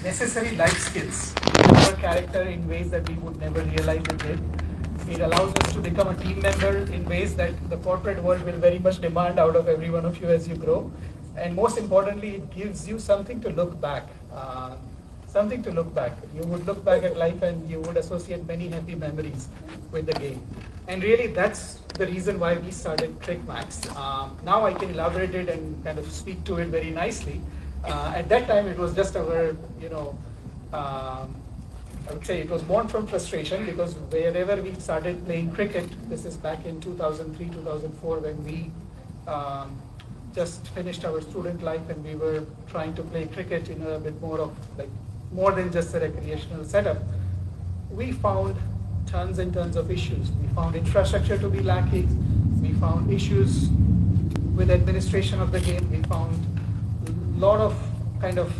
necessary life skills, our character in ways that we would never realize it did. It allows us to become a team member in ways that the corporate world will very much demand out of every one of you as you grow. And most importantly, it gives you something to look back. Something to look back. You would look back at life and you would associate many happy memories with the game. And really, that's the reason why we started CricMax. Now I can elaborate it and kind of speak to it very nicely. At that time, it was just our, I would say it was born from frustration because wherever we started playing cricket, this is back in 2003, 2004, when we just finished our student life and we were trying to play cricket in a bit more of like more than just a recreational setup. We found tons and tons of issues. We found infrastructure to be lacking. We found issues with administration of the game. We found a lot of kind of,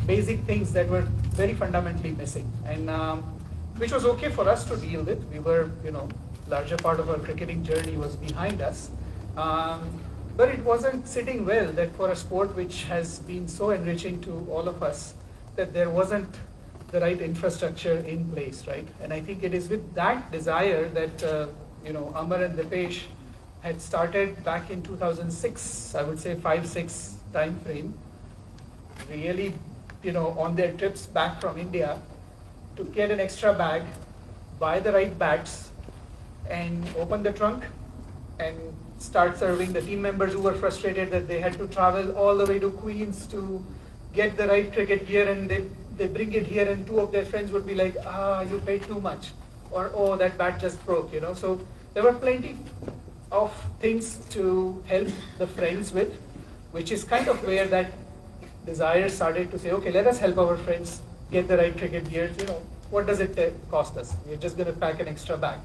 basic things that were very fundamentally missing, and which was okay for us to deal with. We were, larger part of our cricketing journey was behind us. But it wasn't sitting well that for a sport which has been so enriching to all of us, that there wasn't the right infrastructure in place, right? And I think it is with that desire that, Amar and Dipesh had started back in 2006, I would say 5-6 time frame, really, on their trips back from India to get an extra bag, buy the right bats, and open the trunk and start serving the team members who were frustrated that they had to travel all the way to Queens to get the right cricket gear, and they bring it here and two of their friends would be like, you paid too much, or oh, that bat just broke, So there were plenty of things to help the friends with, which is kind of where that desire started to say, okay, let us help our friends get the right cricket gear. What does it cost us? We're just going to pack an extra bag.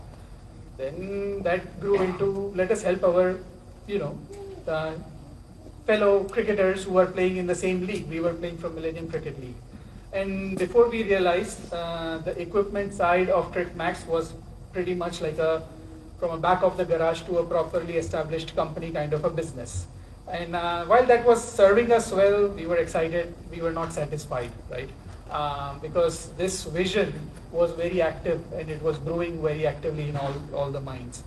Then that grew into, let us help our, fellow cricketers who are playing in the same league. We were playing from Millennium Cricket League. And before we realized, the equipment side of CricMax was pretty much like from a back of the garage to a properly established company kind of a business. And while that was serving us well, we were excited, we were not satisfied, right? Because this vision was very active and it was brewing very actively in all the minds.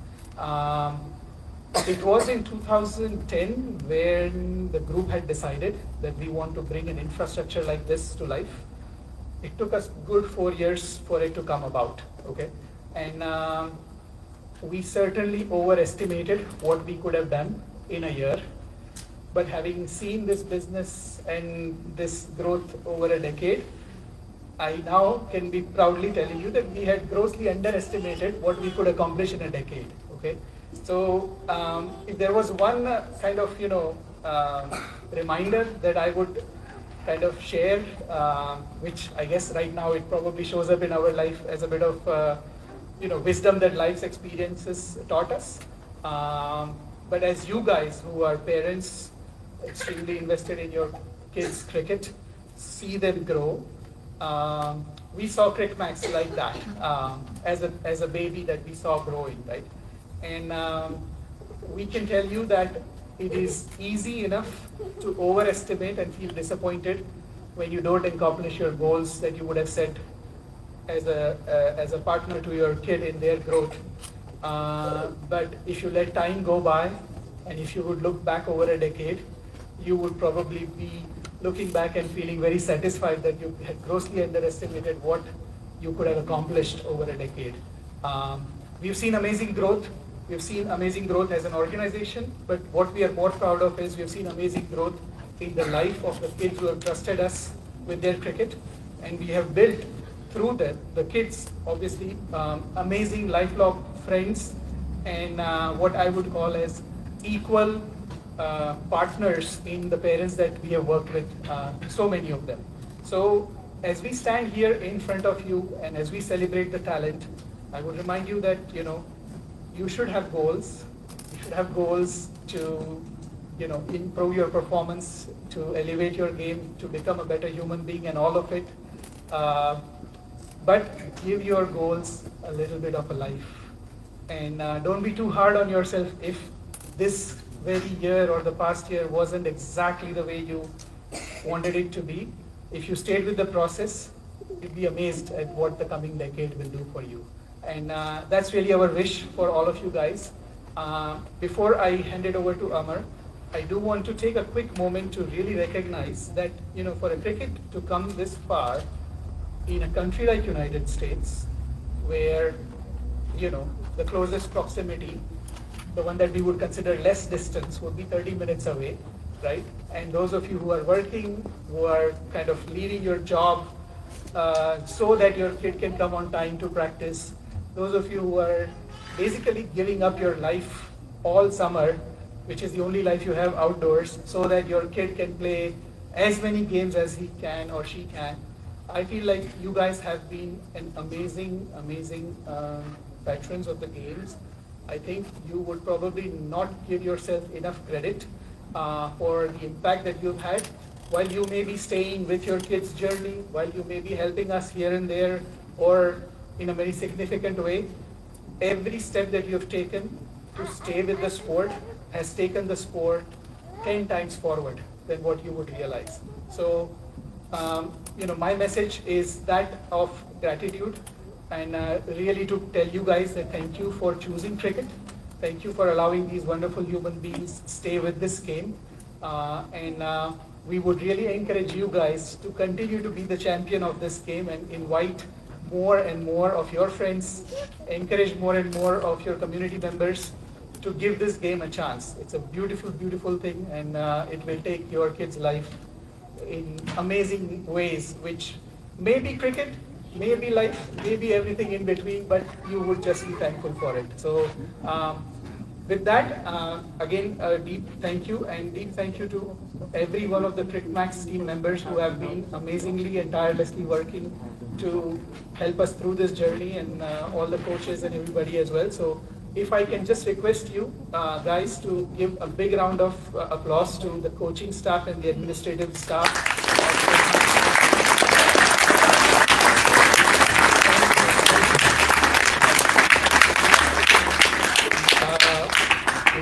It was in 2010 when the group had decided that we want to bring an infrastructure like this to life. It took us good 4 years for it to come about, okay? And we certainly overestimated what we could have done in a year. But having seen this business and this growth over a decade, I now can be proudly telling you that we had grossly underestimated what we could accomplish in a decade, okay? So if there was one kind of, reminder that I would kind of share, which I guess right now it probably shows up in our life as a bit of, wisdom that life's experiences taught us. But as you guys who are parents, extremely invested in your kids' cricket, see them grow. We saw CricMax like that, as a baby that we saw growing, right? And we can tell you that it is easy enough to overestimate and feel disappointed when you don't accomplish your goals that you would have set as a partner to your kid in their growth. But if you let time go by, and if you would look back over a decade, you would probably be looking back and feeling very satisfied that you had grossly underestimated what you could have accomplished over a decade. We've seen amazing growth. We've seen amazing growth as an organization, but what we are more proud of is we've seen amazing growth in the life of the kids who have trusted us with their cricket, and we have built through that, the kids, obviously, amazing lifelong friends, and what I would call as equal partners in the parents that we have worked with, so many of them. So as we stand here in front of you and as we celebrate the talent, I would remind you that, you should have goals. You should have goals to, improve your performance, to elevate your game, to become a better human being and all of it. But give your goals a little bit of a life. And don't be too hard on yourself if this very year or the past year wasn't exactly the way you wanted it to be. If you stayed with the process, you'd be amazed at what the coming decade will do for you. And that's really our wish for all of you guys. Before I hand it over to Amar, I do want to take a quick moment to really recognize that, for a cricket to come this far in a country like United States, where, the closest proximity, the one that we would consider less distance, would be 30 minutes away, right? And those of you who are working, who are kind of leaving your job so that your kid can come on time to practice, those of you who are basically giving up your life all summer, which is the only life you have outdoors, so that your kid can play as many games as he can or she can. I feel like you guys have been an amazing, amazing veterans of the games. I think you would probably not give yourself enough credit for the impact that you've had. While you may be staying with your kids' journey, while you may be helping us here and there, or in a very significant way, every step that you've taken to stay with the sport has taken the sport 10 times forward than what you would realize. So, my message is that of gratitude, and really to tell you guys that thank you for choosing cricket. Thank you for allowing these wonderful human beings stay with this game. And we would really encourage you guys to continue to be the champion of this game and invite more and more of your friends, encourage more and more of your community members to give this game a chance. It's a beautiful, beautiful thing, and it will take your kid's life in amazing ways, which may be cricket, may be life, may be everything in between, but you would just be thankful for it. So with that, again, a deep thank you, and deep thank you to every one of the CricMax team members who have been amazingly and tirelessly working to help us through this journey, and all the coaches and everybody as well. So if I can just request you guys to give a big round of applause to the coaching staff and the administrative staff.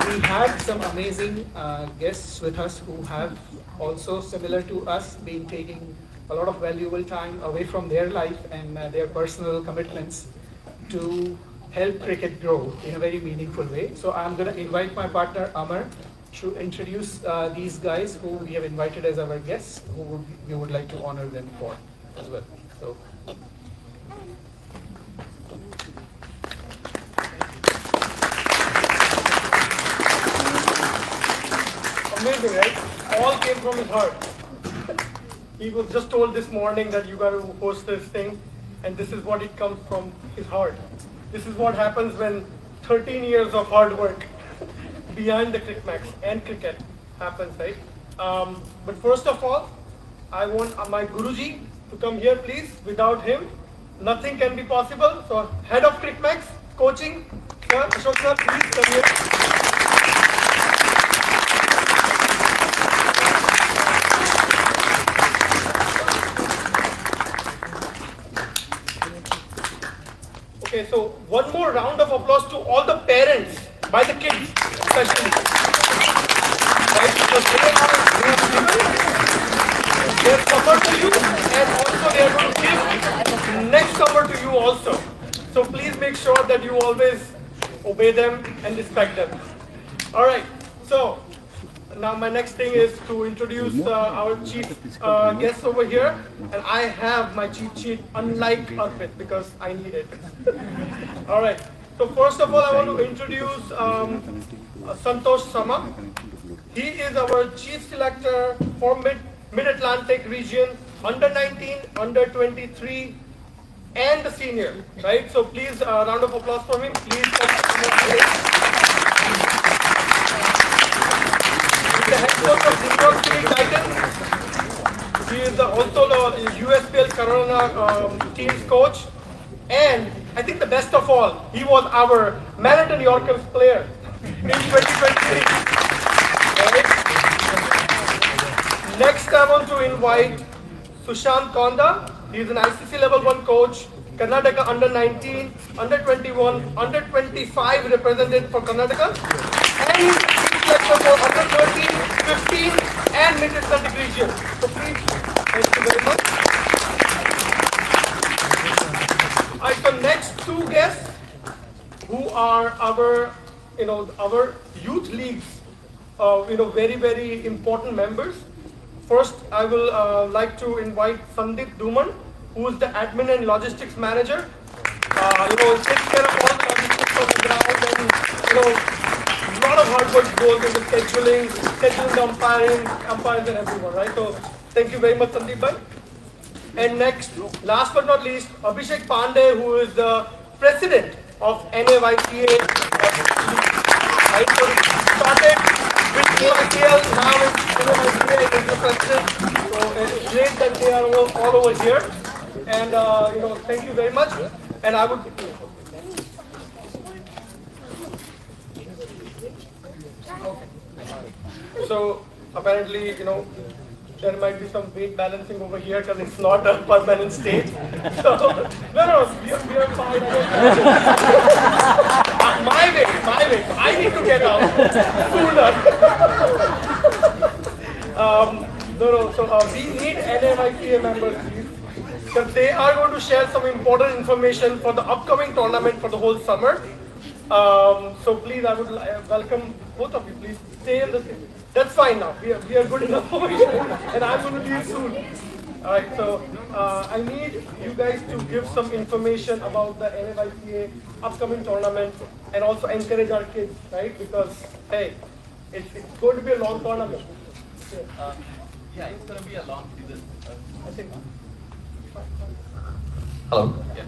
We have some amazing guests with us who have also, similar to us, been taking a lot of valuable time away from their life and their personal commitments to help cricket grow in a very meaningful way. So I'm going to invite my partner Amar to introduce these guys who we have invited as our guests, who we would like to honor them for as well. So. Amazing, right? All came from his heart. He was just told this morning that you got to host this thing, and this is what it comes from his heart. This is what happens when 13 years of hard work behind the CricMax and cricket happens, right? But first of all, I want my Guruji to come here, please. Without him, nothing can be possible. So, head of CricMax, coaching, sir, Ashok sir, please come here. Okay, so one more round of applause to all the parents, by the kids especially. Right, because they have given their summer to you, and also they are going to give next summer to you also. So please make sure that you always obey them and respect them. All right, so now my next thing is to introduce our chief guests over here, and I have my cheat sheet unlike Arpit because I need it. All right, so first of all I want to introduce Santosh Sama. He is our chief selector for Mid-Atlantic region, under 19, under 23, and the senior, right? So please, round of applause for him. Please come. The head coach of New York City Titans. He is also the USPL Corona team's coach. And I think the best of all, he was our Manhattan Yorkers player in 2023. Right? Next, I want to invite Sushant Konda. He is an ICC Level 1 coach, Karnataka under 19, under 21, under 25 represented for Karnataka. And he is selected for under 13, 15 and Mid-Atlantic region. So please, thank you very much. are our youth leagues, very, very important members. First, I will like to invite Sandeep Duman, who is the admin and logistics manager. Takes care of all the logistics on the ground, and a lot of hard work goes into scheduling the umpires and everyone, right? So thank you very much, Sandeep bhai. And next, last but not least, Abhishek Pandey, who is the president of NAYCA. Right? So started with KYCL, now it's NAYCA is the president. So it's great that they are all over here. And thank you very much. And I would. So apparently, there might be some weight balancing over here because it's not a permanent stage. So, no, we are fine. My weight. I need to get out sooner. So we need NAYCA members, please, because they are going to share some important information for the upcoming tournament for the whole summer. So please, I would welcome both of you. Please stay in the. That's fine now. We are good enough over here, and I'm going to leave soon. All right. So I need you guys to give some information about the NAYCA upcoming tournament, and also encourage our kids, right? Because hey, it's going to be a long tournament. Yeah, it's going to be a long season. I think. Hello. Yeah.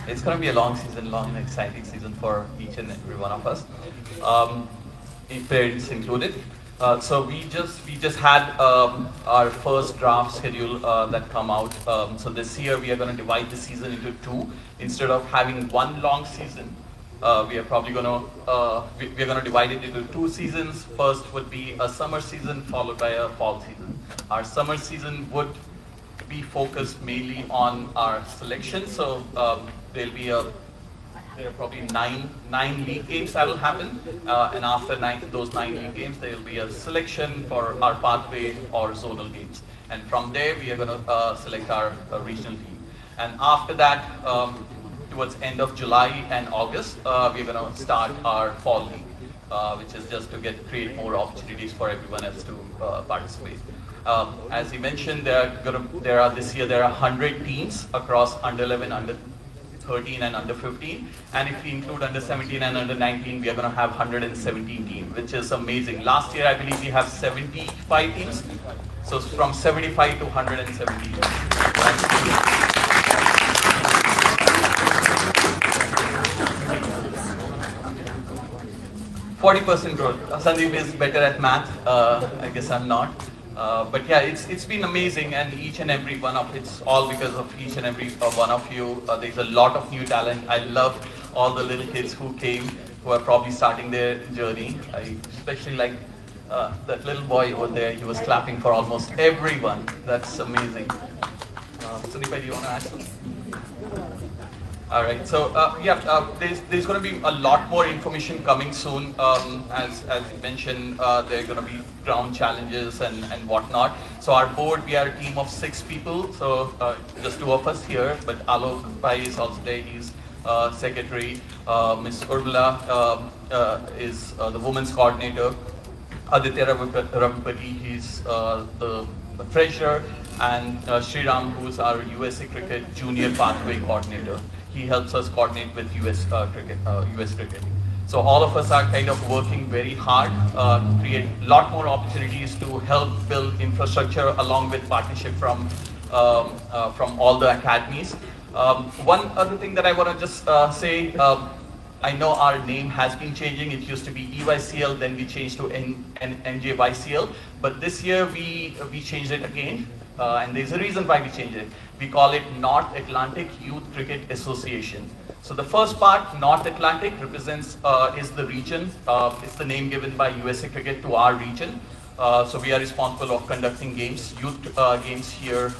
It's going to be a long season, long and exciting season for each and every one of us, parents included. So we just had our first draft schedule that come out. So this year we are going to divide the season into two. Instead of having one long season, we are probably going to we're going to divide it into two seasons. First would be a summer season followed by a fall season. Our summer season would be focused mainly on our selection. So there are probably nine league games that will happen, and after those nine league games, there will be a selection for our pathway or zonal games, and from there we are going to select our regional team. And after that, towards end of July and August, we're going to start our fall league, which is just to create more opportunities for everyone else to participate. As he mentioned, there are 100 teams across under 11, under 13 and under 15, and if we include under 17 and under 19, we are going to have 117 teams, which is amazing. Last year, I believe we have 75 teams, so from 75 to 117. 40% growth. Sandeep is better at math. I guess I'm not. But yeah, it's been amazing, and each and every one of it's all because of each and every one of you. There's a lot of new talent. I love all the little kids who came, who are probably starting their journey. I especially like that little boy over there. He was clapping for almost everyone. That's amazing. Sandeep, do you want to add something? All right. So there's going to be a lot more information coming soon. As you mentioned, there are going to be ground challenges and whatnot. So our board, we are a team of 6 people. So just 2 of us here, but Alok Pai is also there. He's secretary. Ms. Urmila is the women's coordinator. Aditya Rampati, he's the treasurer, and Sriram, who's our USA Cricket Junior Pathway Coordinator. He helps us coordinate with US cricket. So all of us are kind of working very hard to create a lot more opportunities to help build infrastructure along with partnership from all the academies. One other thing that I want to just say, I know our name has been changing. It used to be EYCL, then we changed to NJYCL. But this year we changed it again. And there's a reason why we changed it. We call it North Atlantic Youth Cricket Association. So the first part, North Atlantic, represents is the region. It's the name given by USA Cricket to our region. So we are responsible of conducting games, youth games here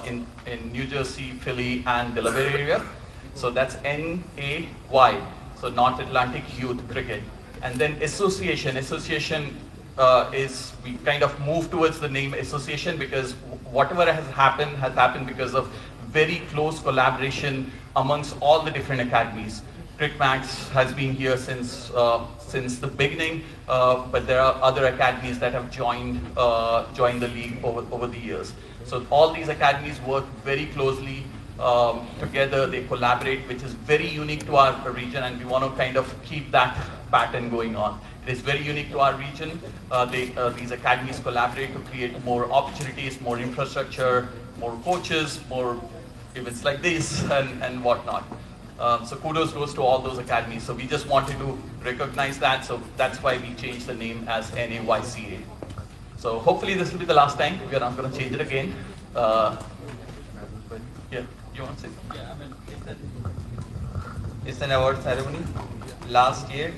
in New Jersey, Philly, and Delaware area. So that's NAY. So North Atlantic Youth Cricket. And then association. Association is we kind of move towards the name association because whatever has happened because of very close collaboration amongst all the different academies. CricMax has been here since the beginning, but there are other academies that have joined the league over the years. So all these academies work very closely together. They collaborate, which is very unique to our region, and we want to kind of keep that pattern going on. It is very unique to our region. These academies collaborate to create more opportunities, more infrastructure, more coaches, more events like this and whatnot. So kudos goes to all those academies. So we just wanted to recognize that. So that's why we changed the name as NAYCA. So hopefully this will be the last time. We are not going to change it again. But yeah, you want to say? Yeah, I mean, it's an award ceremony. Last year,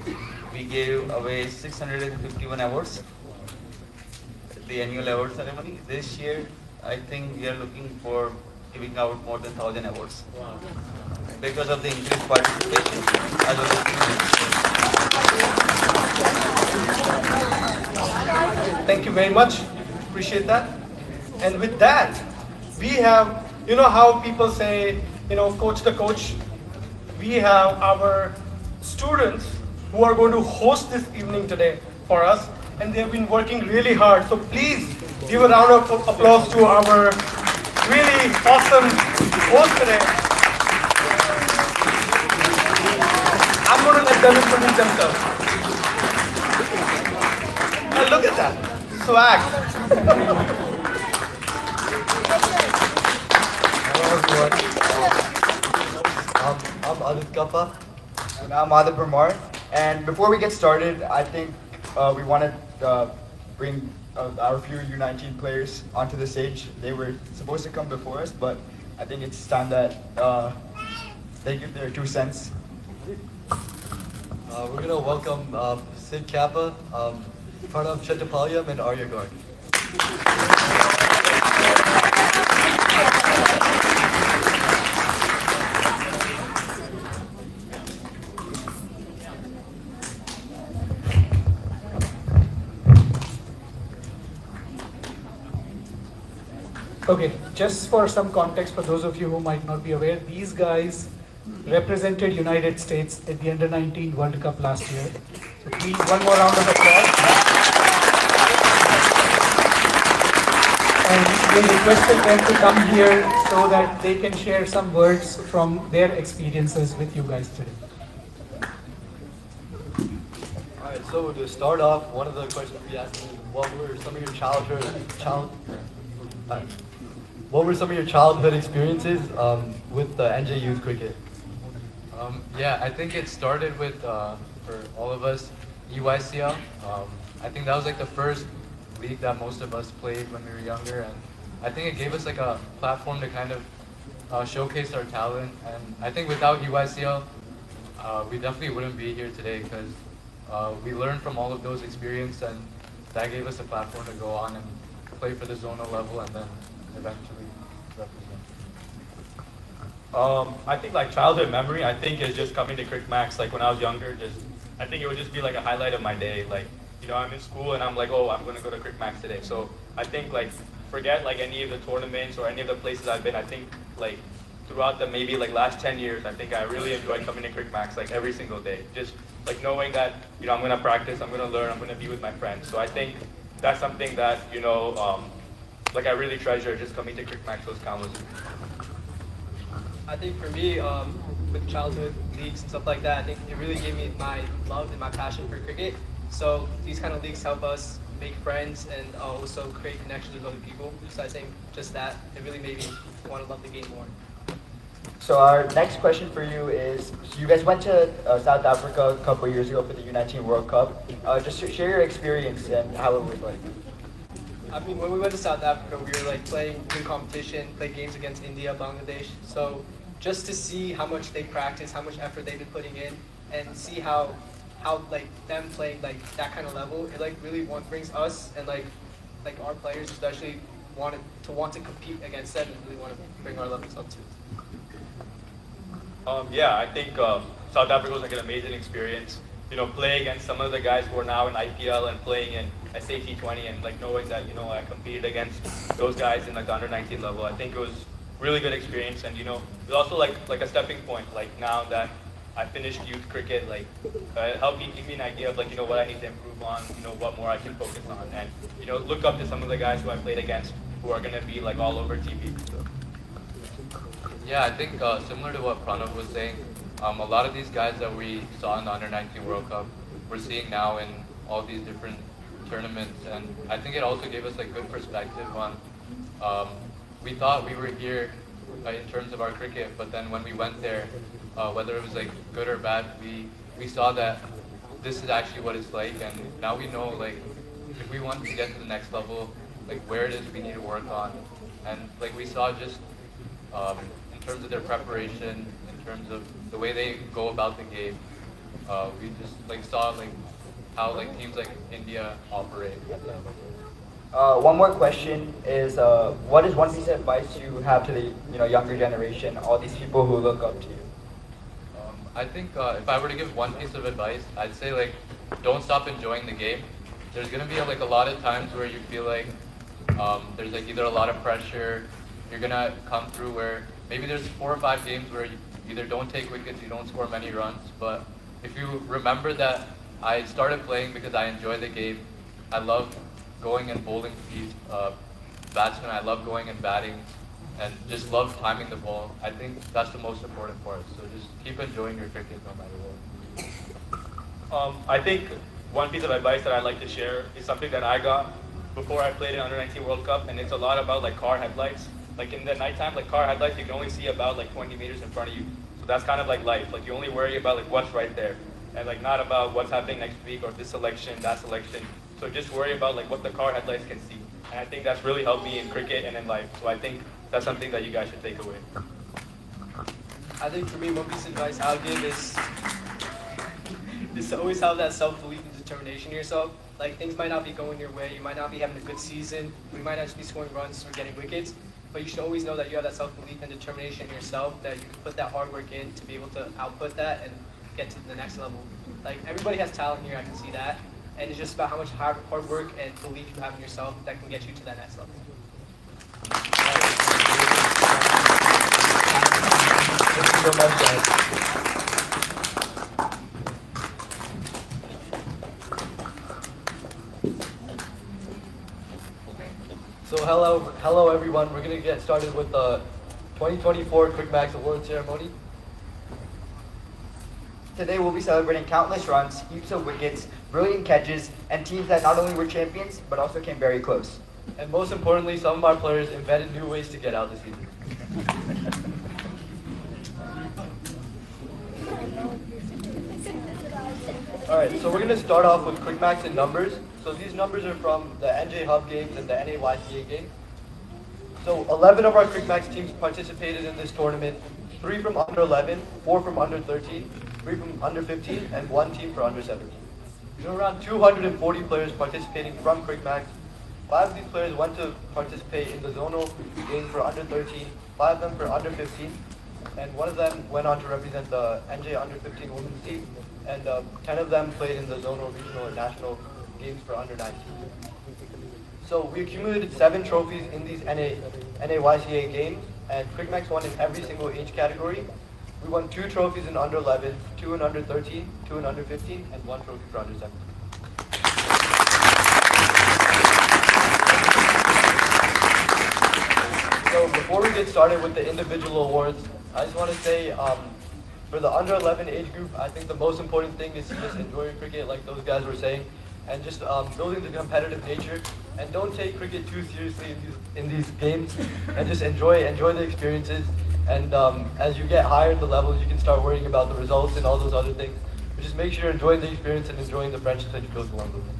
we gave away 651 awards, the annual award ceremony. This year, I think we are looking for giving out more than 1,000 awards. Wow. Because of the increased participation as well as Thank you very much. Appreciate that. And with that, we have, you know how people say, coach the coach? We have our students who are going to host this evening today for us, and they have been working really hard. So please give a round of applause to our really awesome host today. I'm going to let them introduce themselves. And look at that swag. Hello everyone. I'm Adit Kappa. And I'm Adit Parmar. And before we get started, I think we want to bring our few U19 players onto the stage. They were supposed to come before us, but I think it's time that they give their 2 cents. We're going to welcome Sid Kappa, Pranav Chettopalyam, and Arya Garg. Okay, just for some context for those of you who might not be aware, these guys represented United States at the Under-19 World Cup last year. So please, one more round of applause. And we requested them to come here so that they can share some words from their experiences with you guys today. Alright, so to start off, one of the questions we asked is, what were some of your childhood experiences with the NJ Youth Cricket? Yeah, I think it started with, for all of us, UICL. I think that was like the first league that most of us played when we were younger, and I think it gave us like a platform to kind of showcase our talent. And I think without UICL, we definitely wouldn't be here today, because we learned from all of those experiences, and that gave us a platform to go on and play for the zonal level and then eventually represent. I think like childhood memory, I think is just coming to CricMax. Like when I was younger, I think it would just be like a highlight of my day. Like, I'm in school and I'm like, oh, I'm gonna go to CricMax today. So I think like forget like any of the tournaments or any of the places I've been. I think like throughout the maybe like last 10 years, I think I really enjoyed coming to CricMax like every single day. Just like knowing that I'm gonna practice, I'm gonna learn, I'm gonna be with my friends. So I think that's something that like I really treasure, just coming to CricMax those countless. I think for me, with childhood leagues and stuff like that, I think it really gave me my love and my passion for cricket. So these kind of leagues help us make friends and also create connections with other people. So I think just that, it really made me want to love the game more. So our next question for you is, you guys went to South Africa a couple of years ago for the U19 World Cup. Just share your experience and how it was like. I mean, when we went to South Africa, we were like playing good competition, play games against India, Bangladesh. So just to see how much they practice, how much effort they've been putting in, and see how like them playing like that kind of level, it like really brings us and like our players especially want to compete against them and really want to bring our levels up too. Yeah, I think South Africa was like an amazing experience. Playing against some of the guys who are now in IPL and playing in SAT20 and like knowing that I competed against those guys in like the under-19 level. I think it was really good experience, and it was also like a stepping point. Like now that I finished youth cricket. Like, it helped me give me an idea of like, what I need to improve on, what more I can focus on, and look up to some of the guys who I played against who are gonna be like all over TV. So. Yeah, I think similar to what Pranav was saying, a lot of these guys that we saw in the Under-19 World Cup, we're seeing now in all these different tournaments, and I think it also gave us like good perspective on. We thought we were here in terms of our cricket, but then when we went there, whether it was like good or bad, we saw that this is actually what it's like, and now we know like if we want to get to the next level, like where it is we need to work on, and like we saw just in terms of their preparation, in terms of the way they go about the game, we just like saw like how like teams like India operate. One more question is, what is one piece of advice you have to the younger generation, all these people who look up to you? I think if I were to give one piece of advice, I'd say like don't stop enjoying the game. There's gonna be like a lot of times where you feel like there's like either a lot of pressure, you're gonna come through where maybe there's 4 or 5 games where you either don't take wickets, you don't score many runs, but if you remember that I started playing because I enjoy the game, I love going and bowling these batsmen, I love going and batting, and just love timing the ball. I think that's the most important part. So just keep enjoying your cricket no matter what. I think one piece of advice that I'd like to share is something that I got before I played in Under-19 World Cup, and it's a lot about like car headlights. Like in the nighttime, like car headlights, you can only see about like 20 meters in front of you. So that's kind of like life. Like you only worry about like what's right there, and like not about what's happening next week or this selection, that selection. So just worry about like what the car headlights can see. And I think that's really helped me in cricket and in life. So I think that's something that you guys should take away. I think for me, one piece of advice I'll give is to always have that self-belief and determination in yourself. Like things might not be going your way, you might not be having a good season, we might not just be scoring runs or getting wickets, but you should always know that you have that self-belief and determination in yourself, that you can put that hard work in to be able to output that and get to the next level. Like everybody has talent here, I can see that, and it's just about how much hard work and belief you have in yourself that can get you to that next level. Thank you so much, guys. So hello everyone. We're gonna get started with the 2024 CricMax Award ceremony. Today we'll be celebrating countless runs, heaps of wickets, brilliant catches, and teams that not only were champions, but also came very close. And most importantly, some of our players invented new ways to get out this season. Alright, so we're going to start off with CricMax in numbers. So these numbers are from the NJ Hub games and the NAYCA game. So 11 of our CricMax teams participated in this tournament, 3 from under 11, 4 from under 13, 3 from under 15, and 1 team for under 17. There were around 240 players participating from CricMax. 5 of these players went to participate in the zonal games for under 13, 5 of them for under 15, and 1 of them went on to represent the NJ under 15 women's team, and 10 of them played in the zonal, regional, and national games for under 19. So we accumulated 7 trophies in these NAYCA games, and CricMax won in every single age category. We won 2 trophies in under 11, 2 in under 13, 2 in under 15, and 1 trophy for under 17. So before we get started with the individual awards, I just want to say for the under 11 age group, I think the most important thing is to just enjoy your cricket like those guys were saying, and just building the competitive nature, and don't take cricket too seriously in these games, and just enjoy the experiences. And as you get higher in the levels, you can start worrying about the results and all those other things. But just make sure you're enjoying the experience and enjoying the friendships that you build along the way.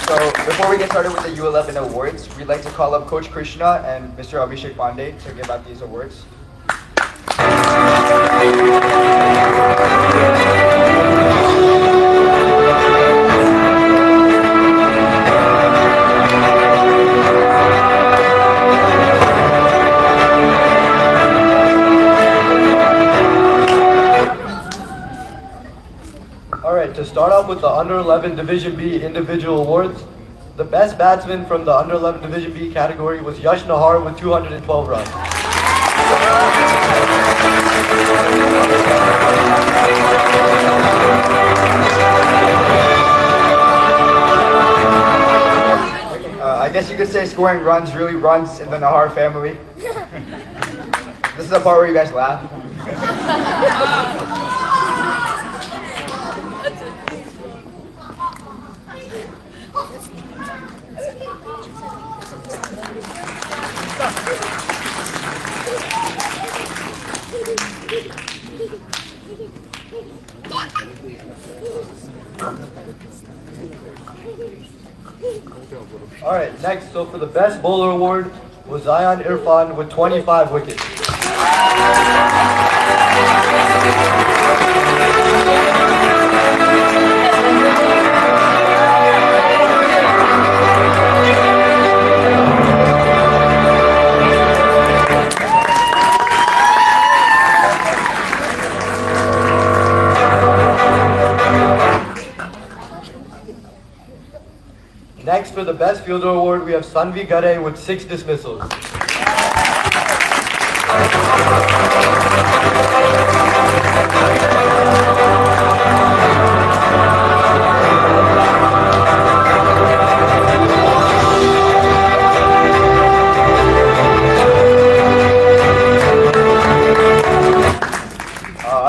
So before we get started with the U11 awards, we'd like to call up Coach Krishna and Mr. Abhishek Pandey to give out these awards. Alright, to start off with the Under 11 Division B individual awards, the best batsman from the Under 11 Division B category was Yash Nahar with 212 runs. I guess you could say scoring runs really runs in the Nahar family. This is the part where you guys laugh. All right, next, so for the best bowler award was Zion Irfan with 25 wickets. Next, for the best fielder award, we have Sanvi Gare with 6 dismissals.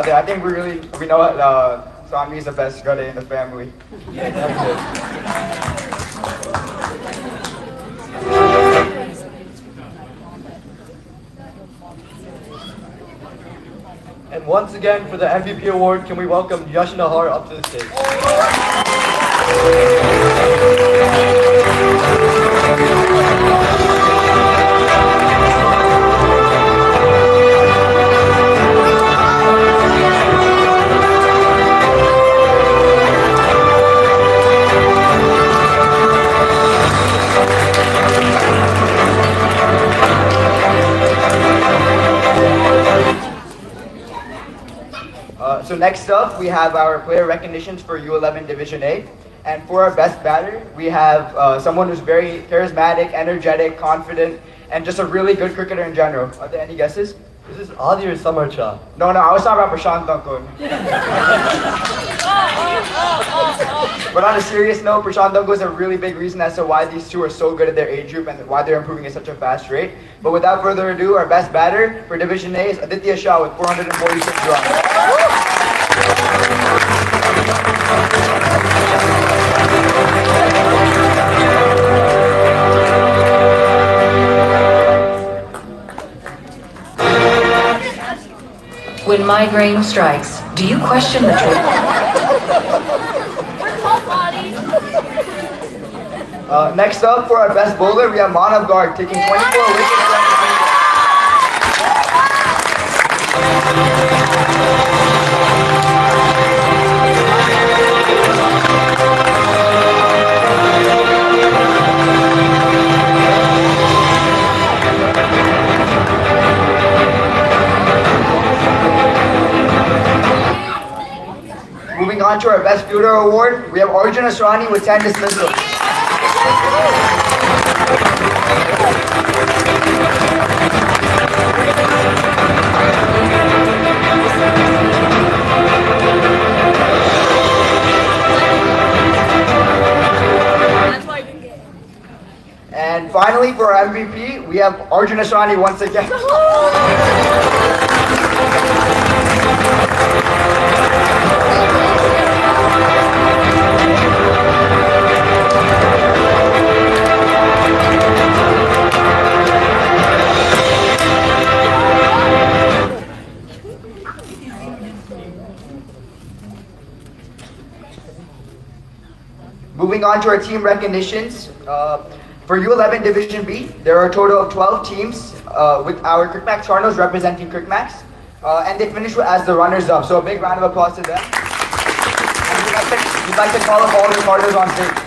I think we know what Sanvi is the best gade in the family. And once again, for the MVP award, can we welcome Yash Nahar up to the stage? So next up, we have our player recognitions for U11 Division A. And for our best batter, we have someone who's very charismatic, energetic, confident, and just a really good cricketer in general. Are there any guesses? This is Adi or Samarcha? No, I was talking about Prashant Dankun. But on a serious note, Prashant Dankun is a really big reason as to why these two are so good at their age group and why they're improving at such a fast rate. But without further ado, our best batter for Division A is Aditya Shah with 446 runs. When migraine strikes, do you question the truth? Next up, for our best bowler, we have Manav Garg taking 24 wickets. Moving on to our best fielder award, we have Arjun Asrani with 10 dismissals. And finally, for our MVP, we have Arjun Asrani once again. Moving on to our team recognitions. For U11 Division B, there are a total of 12 teams with our CricMax Cardinals representing CricMax. And they finished as the runners-up. So a big round of applause to them. And we'd like to call up all the Cardinals on stage.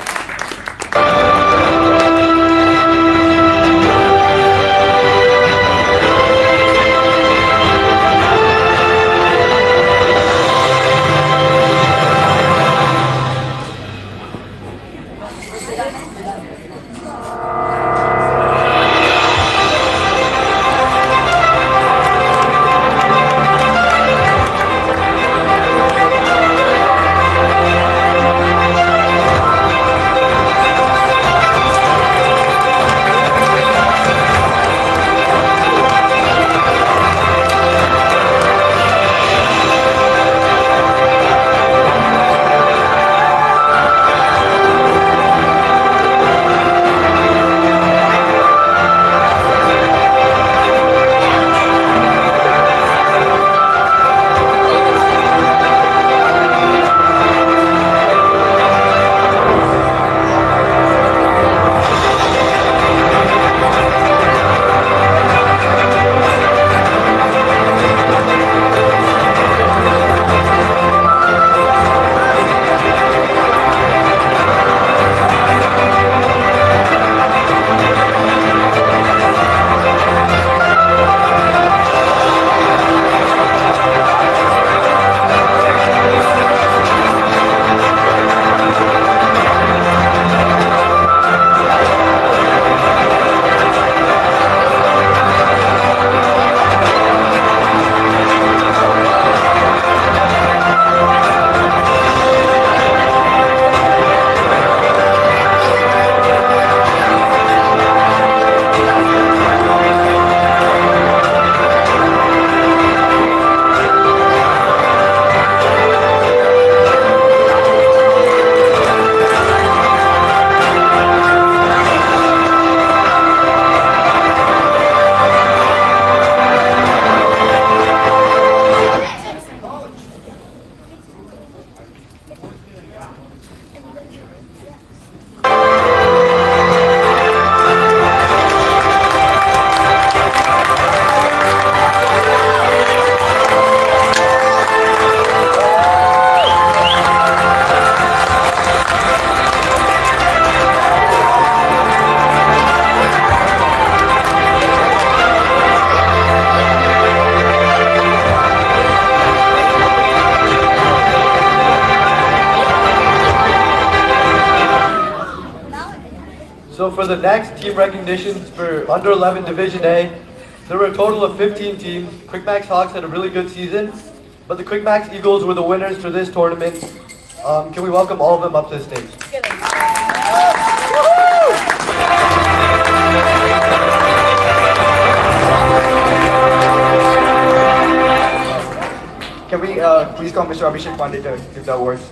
for the next team recognitions for under 11 Division A. There were a total of 15 teams. CricMax Hawks had a really good season, but the CricMax Eagles were the winners for this tournament. Can we welcome all of them up to the stage? Can we please call Mr. Abhishek Pandey to give the awards?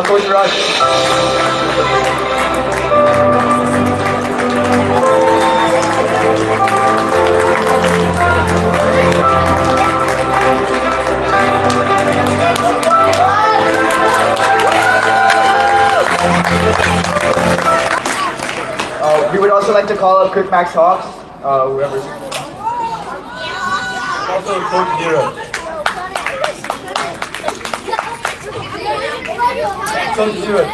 Coach Raj. We would also like to call up CricMax Hawks, whoever's. Also, Coach Neeraj. Coach Neeraj.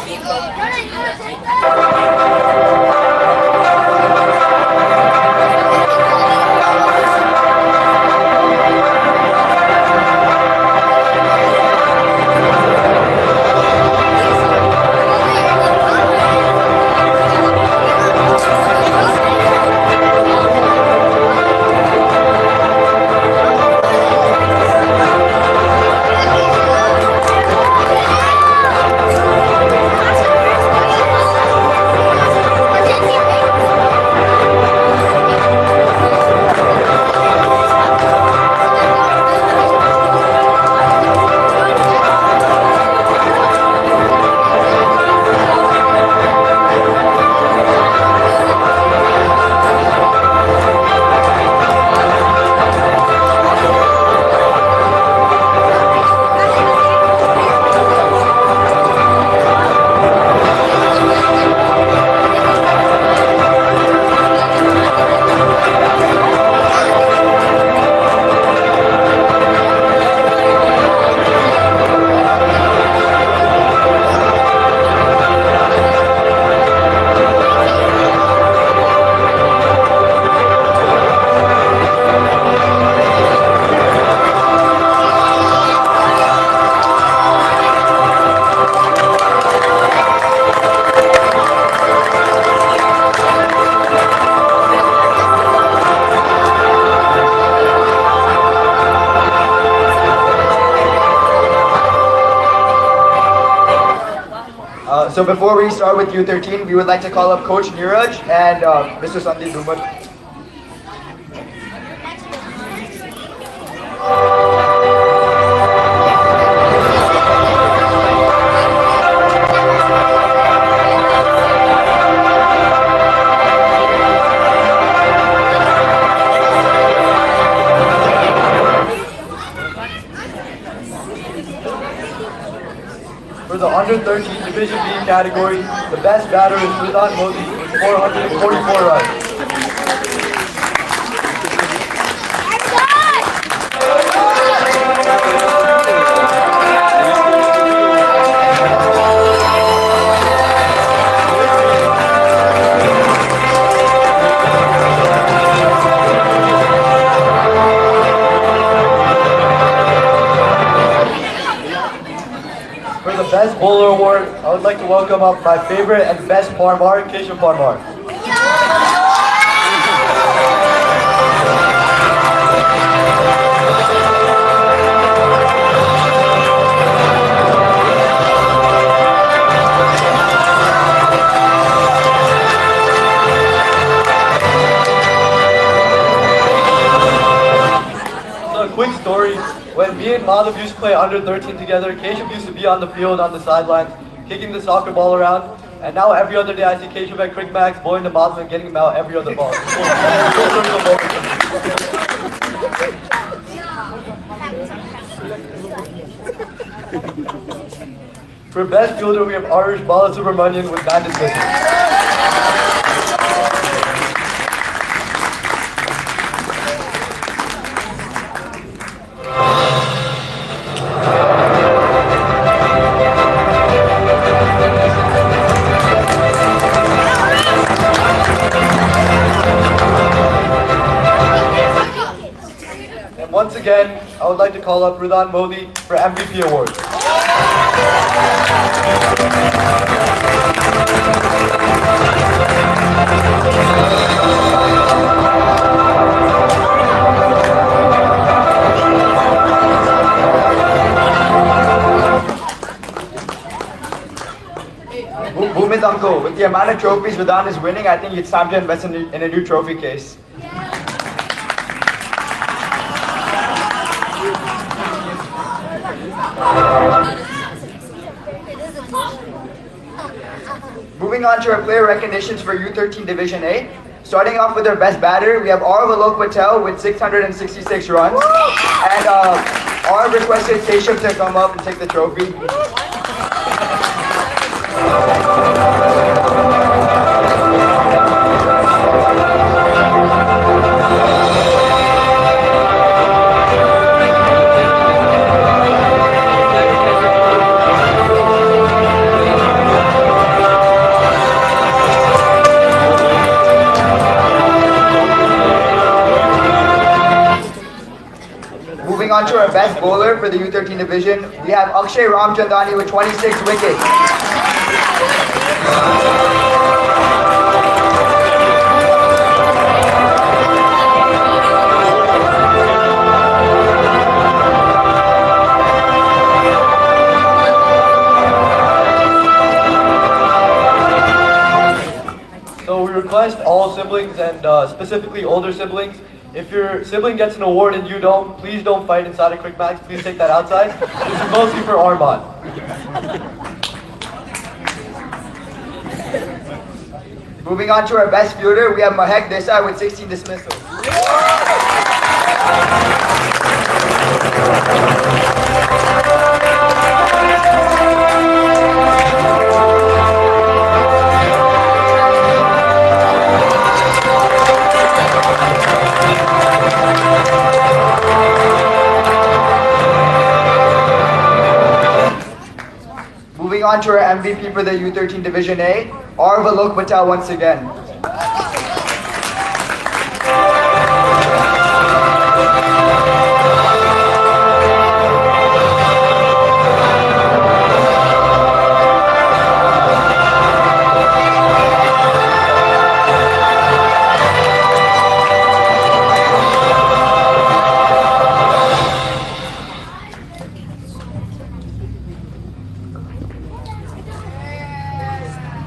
So before we start with U13, we would like to call up Coach Neeraj and Mr. Sandeep Dumar. under 13 Division B category, the best batter is Ridwan Modi with 444 runs. For the Best Bowler Award, I would like to welcome up my favorite and best Parmar, Keshav Parmar. So a quick story. When me and Madhav used to play under 13 together, Keshav used to be on the field on the sidelines, kicking the soccer ball around. And now every other day I see Keshav at CricMax, bowling to Madhav and getting him out every other ball. For best fielder, we have Arish Balasubramanian with banded business. And once again, I would like to call up Ridwan Modi for MVP award. Bhumit uncle, with the amount of trophies Vedant is winning, I think it's time to invest in a new trophy case. Moving on to our player recognitions for U13 Division A. Starting off with our best batter, we have Alok Patel with 666 runs. And our requested Keshav to come up and take the trophy. Moving on to our best bowler for the U13 division, we have Akshay Ramchandani with 26 wickets. So we request all siblings and specifically older siblings, if your sibling gets an award and you don't, please don't fight inside of CricMax. Please take that outside. This is mostly for Armand. Moving on to our best fielder, we have Mahek Desai with 16 dismissals. Moving on to our MVP for the U13 Division A, Alok Patel once again.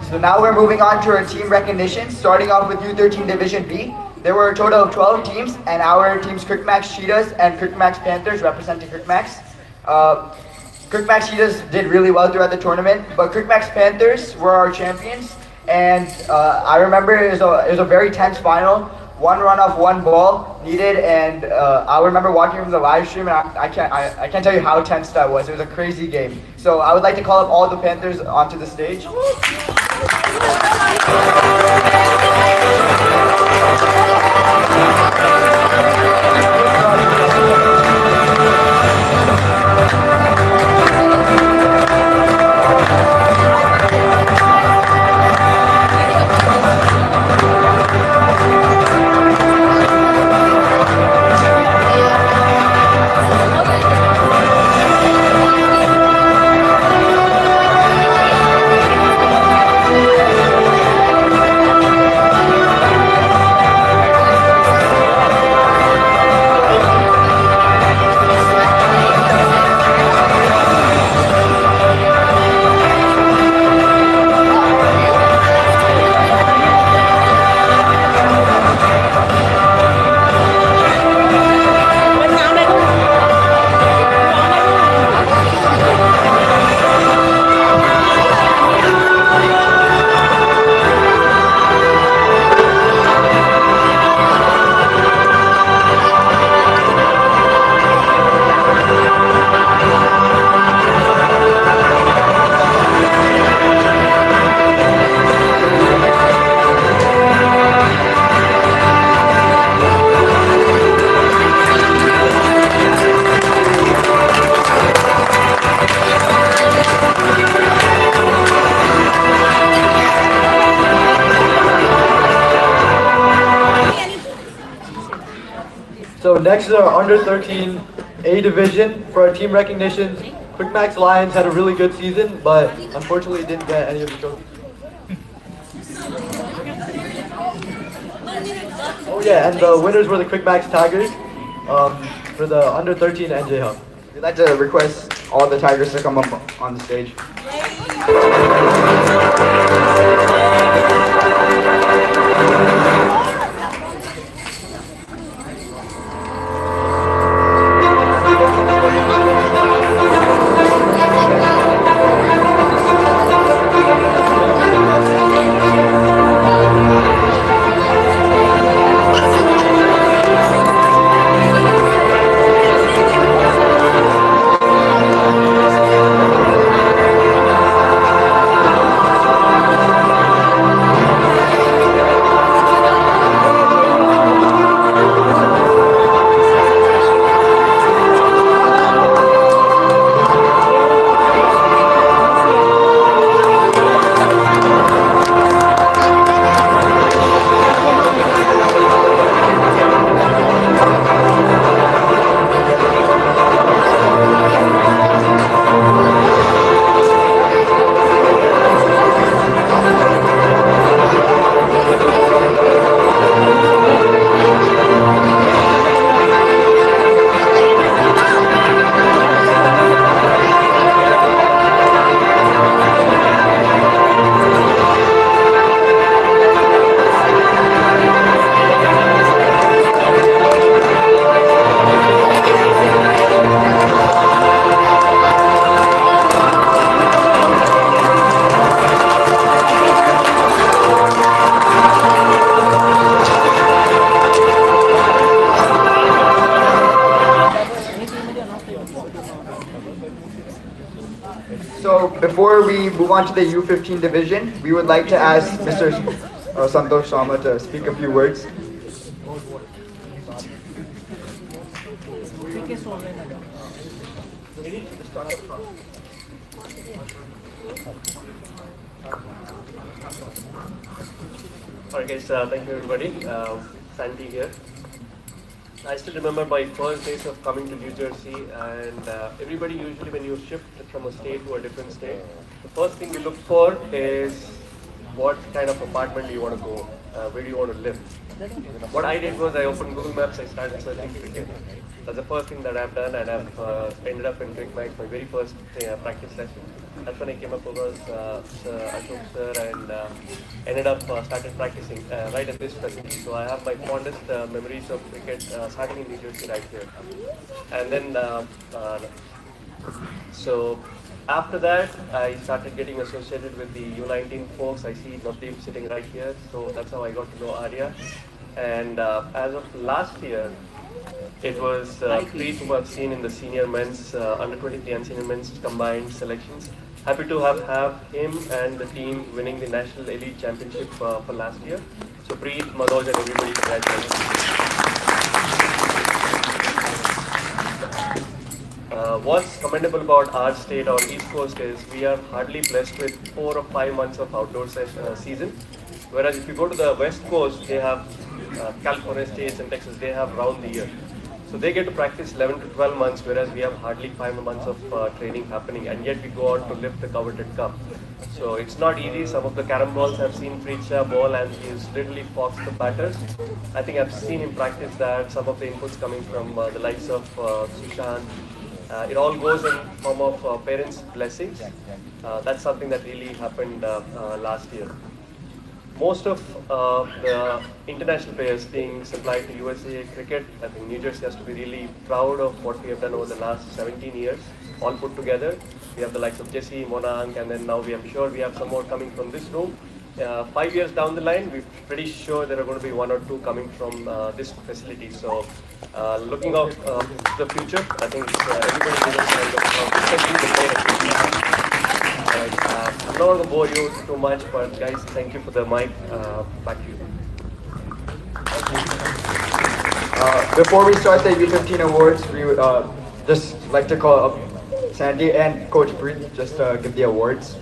So now we're moving on to our team recognition, starting off with U13 Division B. There were a total of 12 teams, and our teams CricMax Cheetahs and CricMax Panthers representing CricMax. CricMax Cheetahs did really well throughout the tournament, but CricMax Panthers were our champions. And I remember it was a very tense final. one run off one ball needed, and I remember watching from the live stream, and I can't tell you how tense that was. It was a crazy game. So I would like to call up all the Panthers onto the stage. So next is our under 13 A division. For our team recognitions, CricMax Lions had a really good season, but unfortunately didn't get any of the trophies. Oh yeah, and the winners were the CricMax Tigers for the under 13 NJ Hub. We'd like to request all the Tigers to come up on the stage. So before we move on to the U15 division, we would like to ask Mr. Santosh Sharma to speak a few words. Alright guys, thank you everybody. Sandy here. I still remember my first days of coming to New Jersey, and everybody usually when you shift from a state to a different state, the first thing you look for is what kind of apartment do you want to go, where do you want to live. What I did was I opened Google Maps, I started searching cricket. That's the first thing that I've done, and I've ended up in CricMax, my very first practice session. That's when I came up with Ashok sir, and ended up started practicing right at this facility. So I have my fondest memories of cricket starting in New Jersey right here. And then, so after that, I started getting associated with the U19 folks. I see Navdeep sitting right here, so that's how I got to know Arya. And as of last year, it was Preet who I've seen in the senior men's, under 23 and senior men's combined selections. Happy to have him and the team winning the National Elite Championship for last year. So Preet, Manoj and everybody, congratulations. What's commendable about our state, our East Coast, is we are hardly blessed with 4 or 5 months of outdoor season. Whereas if you go to the West Coast, they have California states and Texas, they have round the year. So they get to practice 11 to 12 months, whereas we have hardly 5 months of training happening, and yet we go out to lift the coveted cup. So it's not easy. Some of the carom balls I've seen Preet ball, and he's literally foxed the batters. I think I've seen him practice that. Some of the inputs coming from the likes of Sushant. It all goes in form of parents' blessings. That's something that really happened last year. Most of the international players being supplied to USA cricket, I think New Jersey has to be really proud of what we have done over the last 17 years, all put together. We have the likes of Jesse, Monank, and then now I'm sure we have some more coming from this room. 5 years down the line, we're pretty sure there are going to be 1 or 2 coming from this facility. So, looking out the future, I think everybody deserves especially the players. I'm not going to bore you too much, but guys, thank you for the mic. Back to you. Before we start the U15 awards, we would just like to call up Sandy and Coach Preet just to give the awards.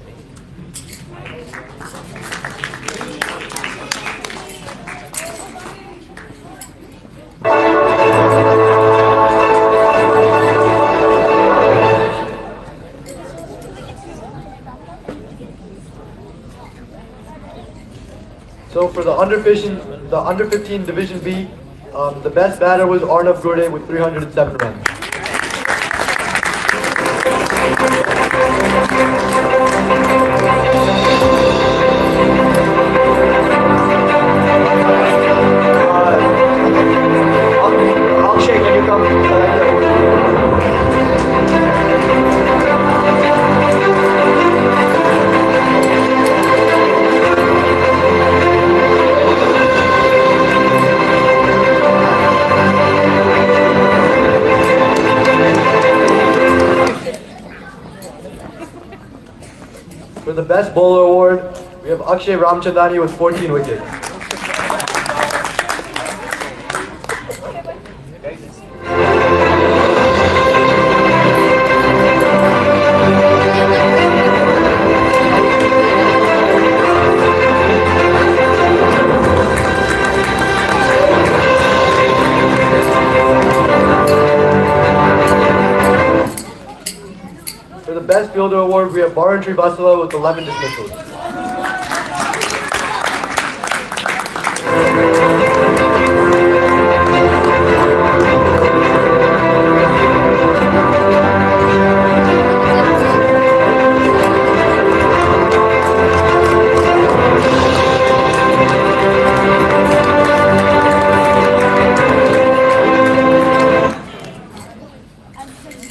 So for the under 15 Division B, the best batter was Arnav Gurde with 307 runs. I'll shake when you come collect the award. For the best bowler award, we have Akshay Ramchandani with 14 wickets. For the best fielder award, we have Varun Srivastava with 11 dismissals.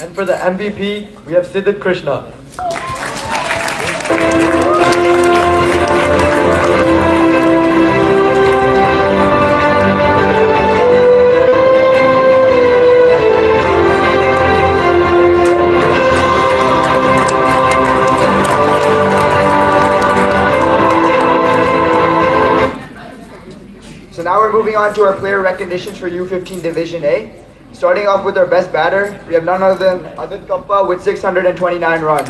And for the MVP, we have Siddharth Krishna. So now we're moving on to our player recognitions for U15 Division A. Starting off with our best batter, we have none other than Adit Kappa with 629 runs.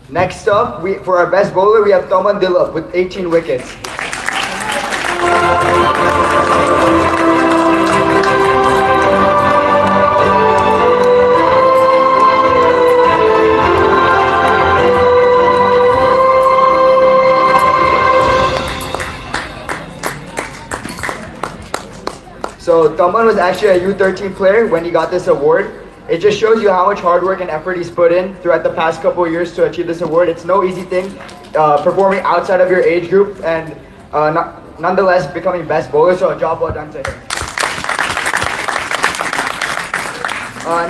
Next up, for our best bowler, we have Taman Dilip with 18 wickets. So Taman was actually a U13 player when he got this award. It just shows you how much hard work and effort he's put in throughout the past couple of years to achieve this award. It's no easy thing, performing outside of your age group and nonetheless becoming best bowler, so a job well done to him.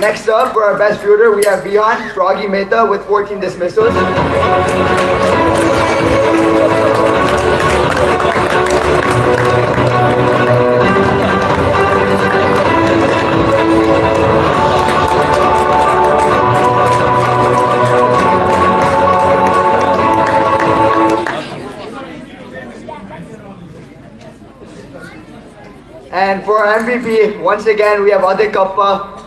Next up, for our best fielder, we have Vihan Froggy Mehta with 14 dismissals. And for our MVP, once again, we have Adik Kappa.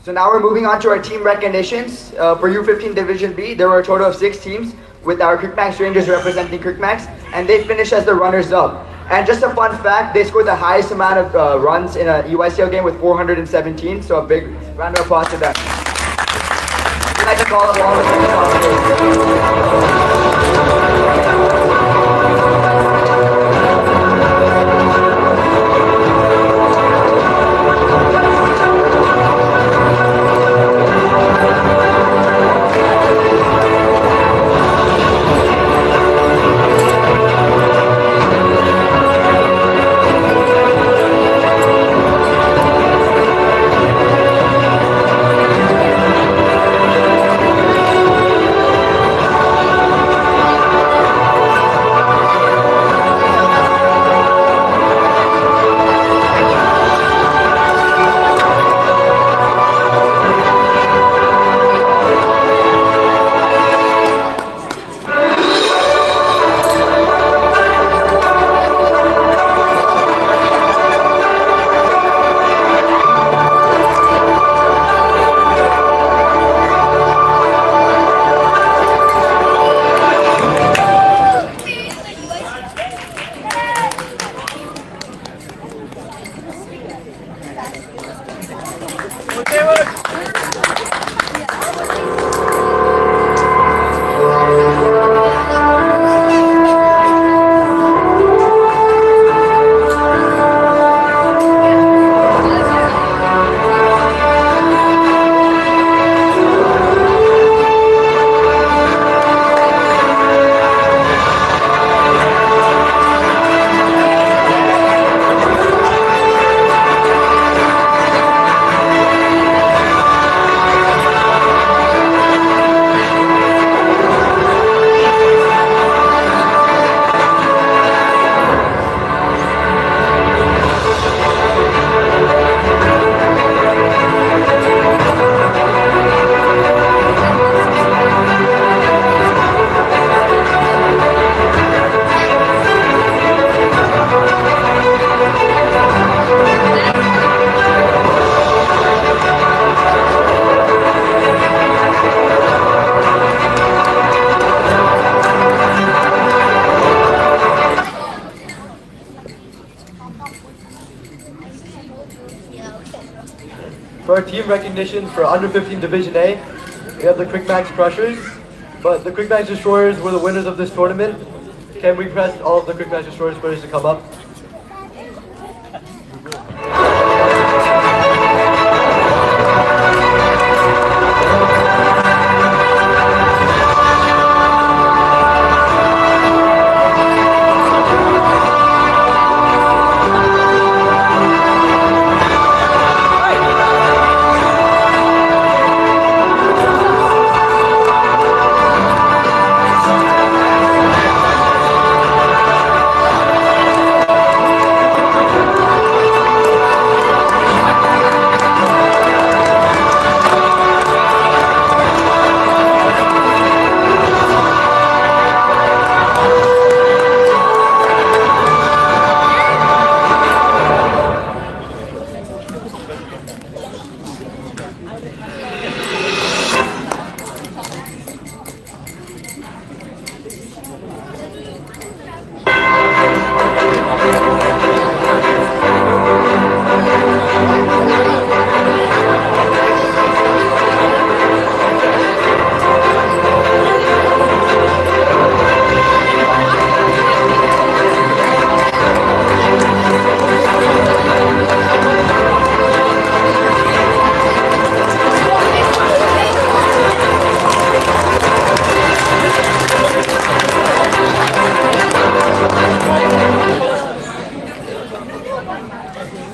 So now we're moving on to our team recognitions. For U15 Division B, there were a total of 6 teams with our CricMax Rangers representing CricMax, and they finished as the runners-up. And just a fun fact, they scored the highest amount of runs in a EYCL game with 417, so a big round of applause to them. We'd like to call up all the For our team recognition for under 15 Division A, we have the CricMax Crushers, but the CricMax Destroyers were the winners of this tournament. Can we request all of the CricMax Destroyers players to come up?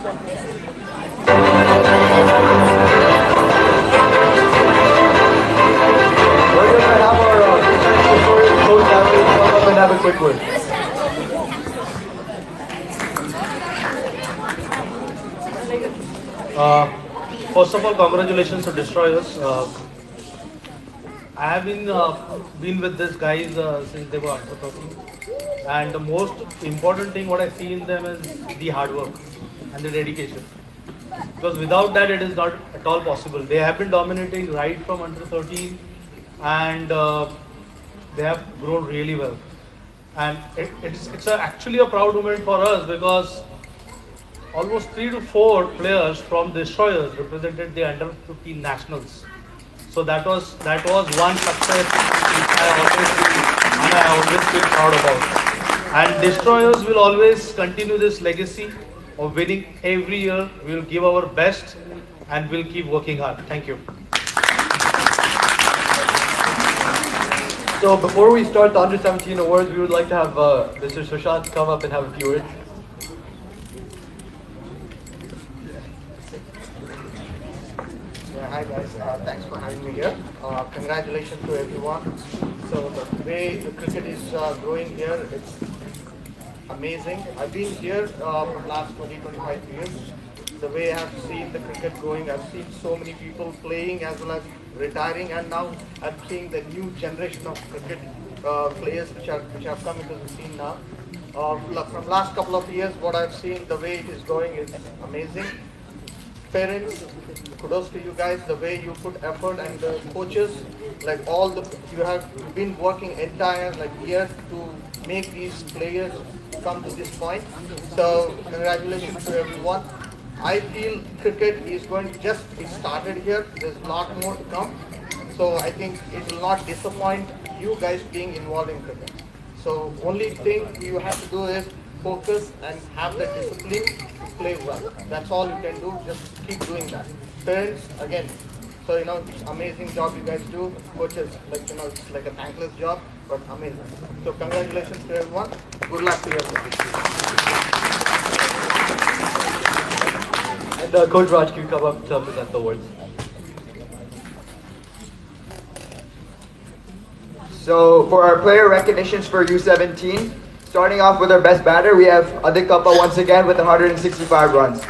We're going to have our coach come up and have a quick word. First of all, congratulations to Destroyers. I have been with these guys since they were under 13, and the most important thing what I see in them is the hard work and the dedication. Because without that, it is not at all possible. They have been dominating right from under 13, and they have grown really well. And it's actually a proud moment for us because almost 3 to 4 players from Destroyers represented the under 15 nationals. So that was one success which I always feel proud about. And Destroyers will always continue this legacy of winning every year. We'll give our best and we'll keep working hard. Thank you. So before we start the under 17 awards, we would like to have Mr. Sushant come up and have a few words. Yeah, hi guys, thanks for having me here. Congratulations to everyone. So the way the cricket is growing here, it's amazing. I've been here for last 20-25 years. The way I've seen the cricket growing, I've seen so many people playing as well as retiring, and now I'm seeing the new generation of cricket players which have come into the scene now. From last couple of years, what I've seen, the way it is going is amazing. Parents, kudos to you guys, the way you put effort, and the coaches, like you have been working entire year to make these players come to this point. So congratulations to everyone. I feel cricket is going to it started here. There's a lot more to come. So I think it will not disappoint you guys being involved in cricket. So only thing you have to do is focus and have the discipline to play well. That's all you can do. Just keep doing that. Parents, again, so it's amazing job you guys do. Coaches, it's like a thankless job, but amazing. So congratulations to everyone. Good luck to everyone. And Coach Raj, can you come up to present the awards? So for our player recognitions for U17, starting off with our best batter, we have Adik Kappa once again with 165 runs.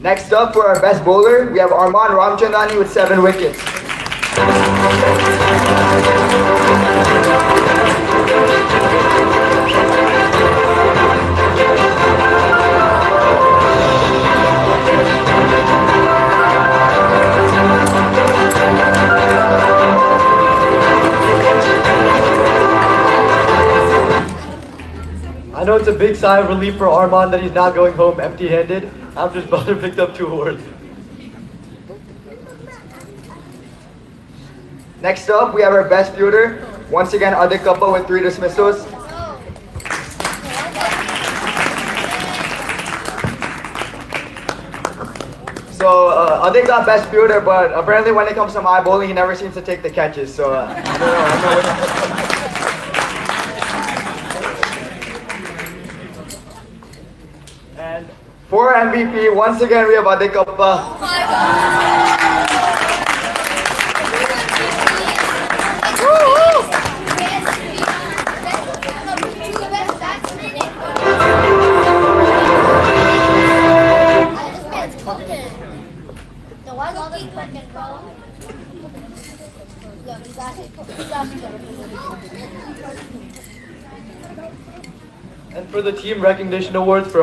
Next up for our best bowler, we have Arman Ramchandani with 7 wickets. I know it's a big sigh of relief for Arman that he's not going home empty-handed after his brother picked up 2 awards. Next up, we have our best fielder, once again Adik Kappa with 3 dismissals. So Adik got best fielder, but apparently when it comes to my bowling, he never seems to take the catches. So I don't know. And for MVP, once again we have Adik Kappa. And for the team recognition awards for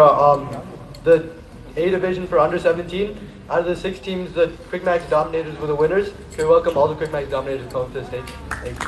the A division for under 17, out of the 6 teams, the CricMax Dominators were the winners. Can we welcome all the CricMax Dominators to come to the stage? Thank you.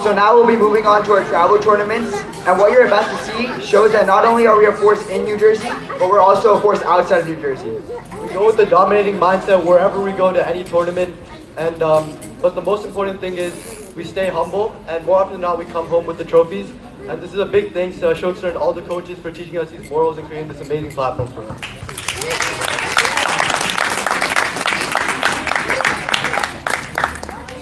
So now we'll be moving on to our travel tournaments. And what you're about to see shows that not only are we a force in New Jersey, but we're also a force outside of New Jersey. We go with the dominating mindset wherever we go to any tournament. And but the most important thing is we stay humble, and more often than not we come home with the trophies. And this is a big thanks to Ashok and all the coaches for teaching us these morals and creating this amazing platform for us.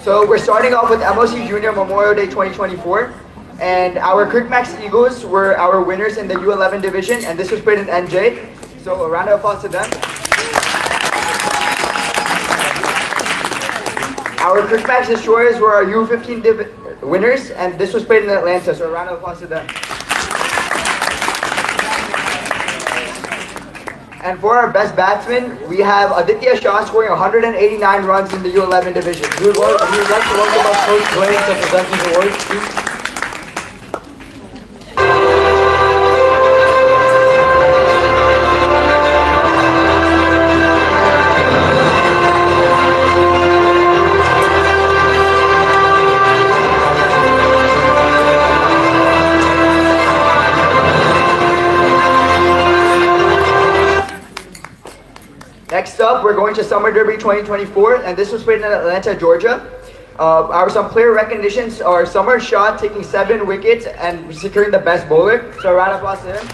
So we're starting off with MOC Junior Memorial Day 2024. And our CricMax Eagles were our winners in the U11 division, and this was played in NJ. So a round of applause to them. Our CricMax Destroyers were our U15 winners, and this was played in Atlanta. So a round of applause to them. And for our best batsman, we have Aditya Shah scoring 189 runs in the U11 division. We would like to welcome our Coach Dwayne to present these awards, please. Next up, we're going to Summer Derby 2024, and this was played in Atlanta, Georgia. Some player recognitions are Summer Shah taking 7 wickets and securing the best bowler. So a round of applause to him.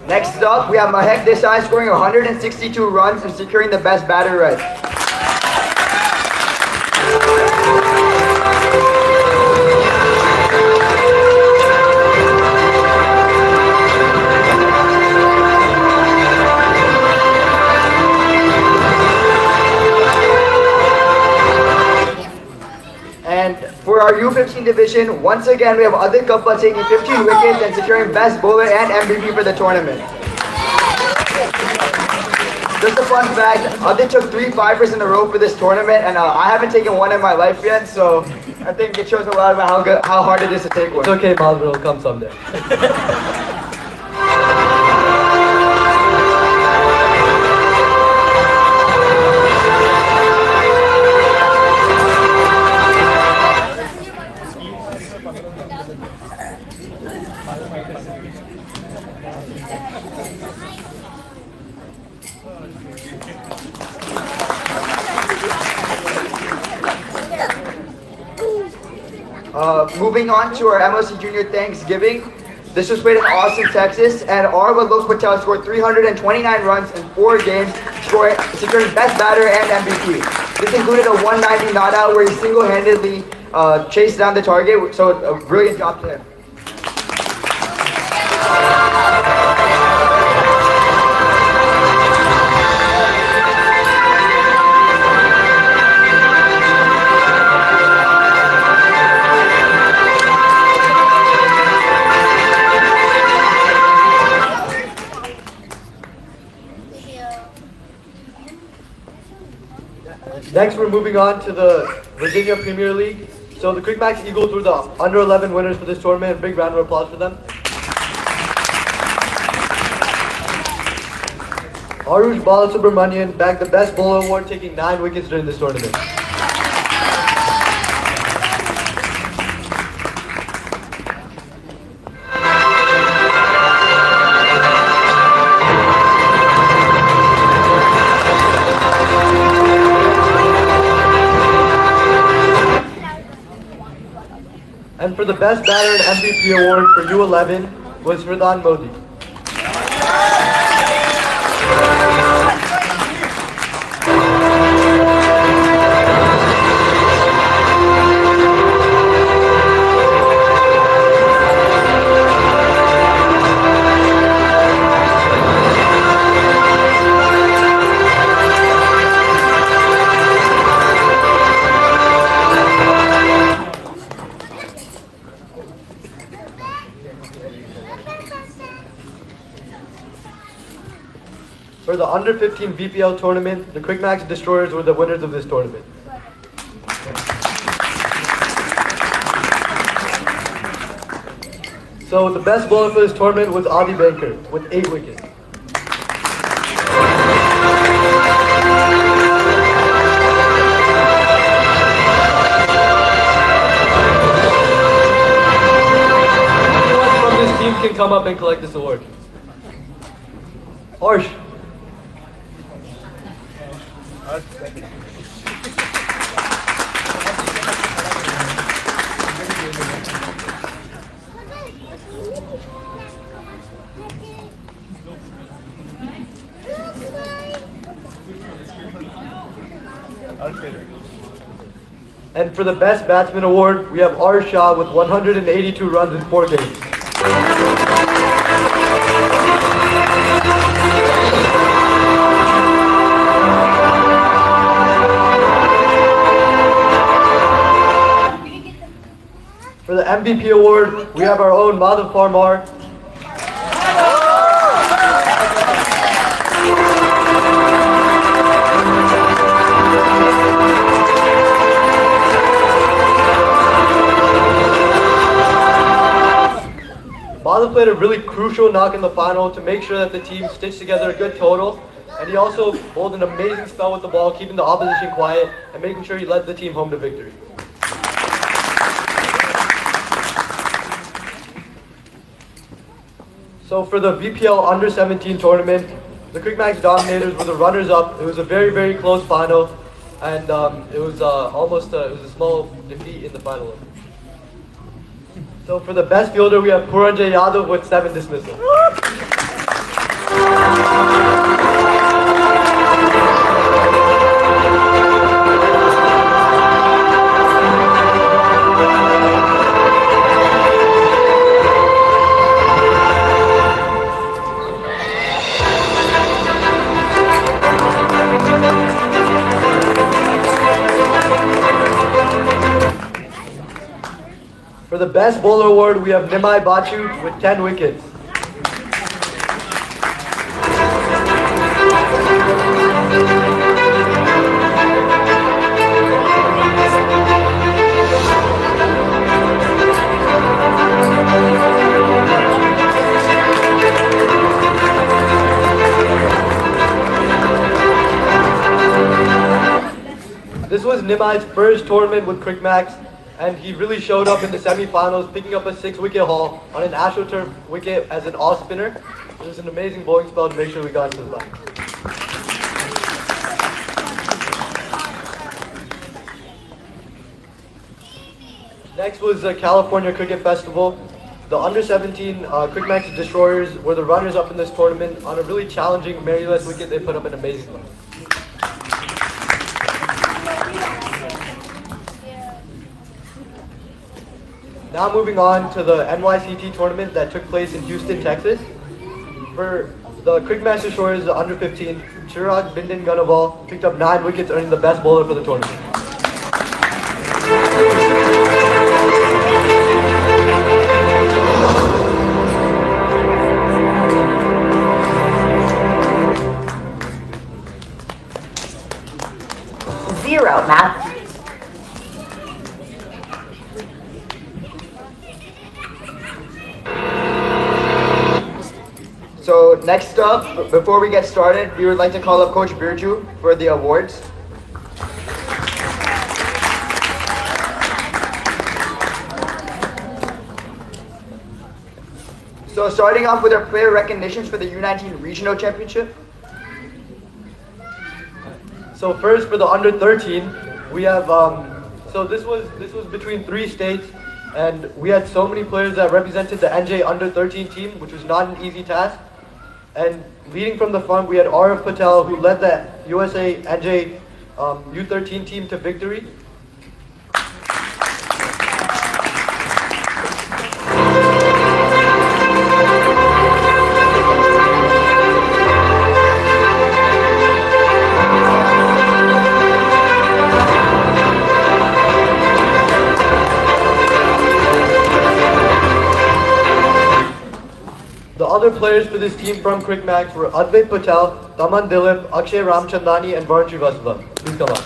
Next up, we have Mahek Desai scoring 162 runs and securing the best batter right. And for our U15 division, once again, we have Adit Kappa taking 15 wickets and securing best bowler and MVP for the tournament. Just a fun fact, Adit took 3 fivers in a row for this tournament, and I haven't taken one in my life yet, so I think it shows a lot about how hard it is to take one. It's okay, Malvin, it'll come someday. Moving on to our MOC Junior Thanksgiving. This was played in Austin, Texas, and Arwa Lok Patel scored 329 runs in 4 games, securing best batter and MVP. This included a 190 not out where he single-handedly chased down the target, so a brilliant job to him. Next, we're moving on to the Virginia Premier League. So the CricMax Eagles were the under 11 winners for this tournament. Big round of applause for them. Arush Balasubramanian bagged the best bowler award, taking 9 wickets during this tournament. And for the best batter and MVP award for U11 was Hridan Modi. For the under 15 VPL tournament, the CricMax Destroyers were the winners of this tournament. So the best bowler for this tournament was Adi Banker with 8 wickets. Anyone from this team can come up and collect this award. Harsh. And for the best batsman award, we have R. Shah with 182 runs in 4 games. For the MVP award, we have our own Madhav Parmar. Madhav played a really crucial knock in the final to make sure that the team stitched together a good total, and he also bowled an amazing spell with the ball, keeping the opposition quiet and making sure he led the team home to victory. So for the VPL Under 17 tournament, the CricMax Dominators were the runners-up. It was a very, very close final, and it was a small defeat in the final. So for the best fielder, we have Puranjay Yadav with 7 dismissals. For the best bowler award, we have Nimai Bachu with 10 wickets. This was Nimai's first tournament with CricMax, and he really showed up in the semi-finals, picking up a 6-wicket haul on an AstroTurf wicket as an off-spinner. It was an amazing bowling spell to make sure we got into the line. Next was the California Cricket Festival. The under-17 CricMax Destroyers were the runners-up in this tournament. On a really challenging Maryless wicket, they put up an amazing one. Now moving on to the NYCT tournament that took place in Houston, Texas. For the CricMax Destroyers, the under 15, Chirag Bindin Gunnaval picked up 9 wickets, earning the best bowler for the tournament. Zero, Matt. So next up, before we get started, we would like to call up Coach Birju for the awards. So starting off with our player recognitions for the U19 Regional Championship. So first for the under 13, we have so this was between 3 states, and we had so many players that represented the NJ under 13 team, which was not an easy task. And leading from the front, we had Arif Patel, who led the USA NJ U13 team to victory. The other players for this team from CricMax were Advait Patel, Taman Dilip, Akshay Ramchandani, and Varun Srivastava. Please come on.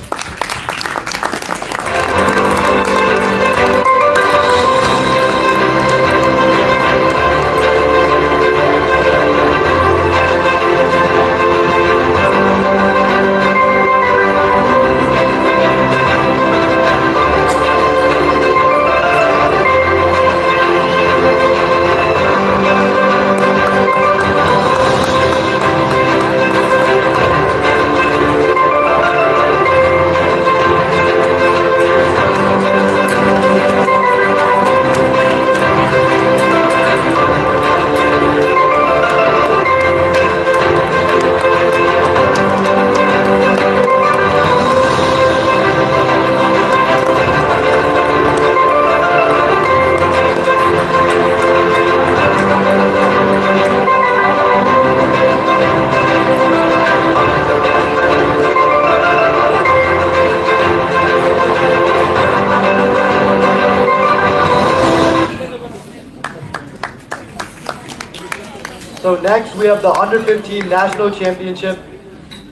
So next we have the under 15 national championship,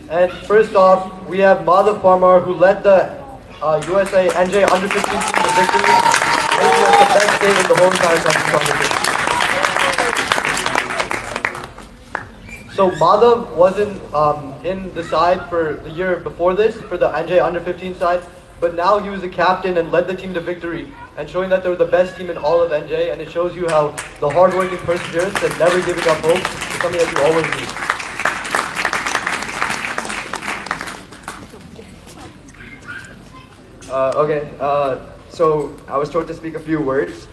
and first off we have Madhav Parmar, who led the USA NJ under 15 team to victory, making us the best state in the whole entire competition. So Madhav wasn't in the side for the year before this for the NJ under 15 side, but now he was the captain and led the team to victory, and showing that they were the best team in all of NJ, and it shows you how the hard work and perseverance and never giving up hope is something that you always need. So I was told to speak a few words.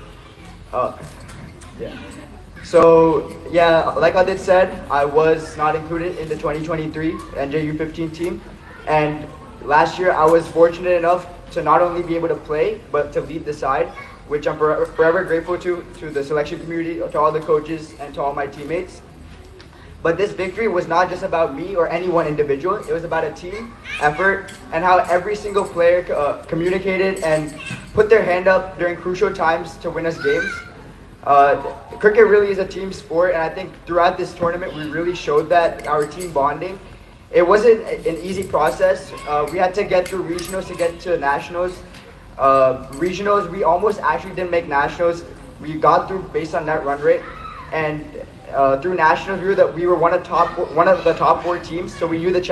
So like Adit said, I was not included in the 2023 NJ U15 team, and last year I was fortunate enough to not only be able to play, but to lead the side, which I'm forever grateful to the selection community, to all the coaches, and to all my teammates. But this victory was not just about me or any one individual. It was about a team effort and how every single player communicated and put their hand up during crucial times to win us games. Cricket really is a team sport, and I think throughout this tournament we really showed that, our team bonding. It wasn't an easy process. We had to get through regionals to get to nationals. Regionals, we almost actually didn't make nationals. We got through based on net run rate, and through nationals we were one of the top 4 teams. So we knew that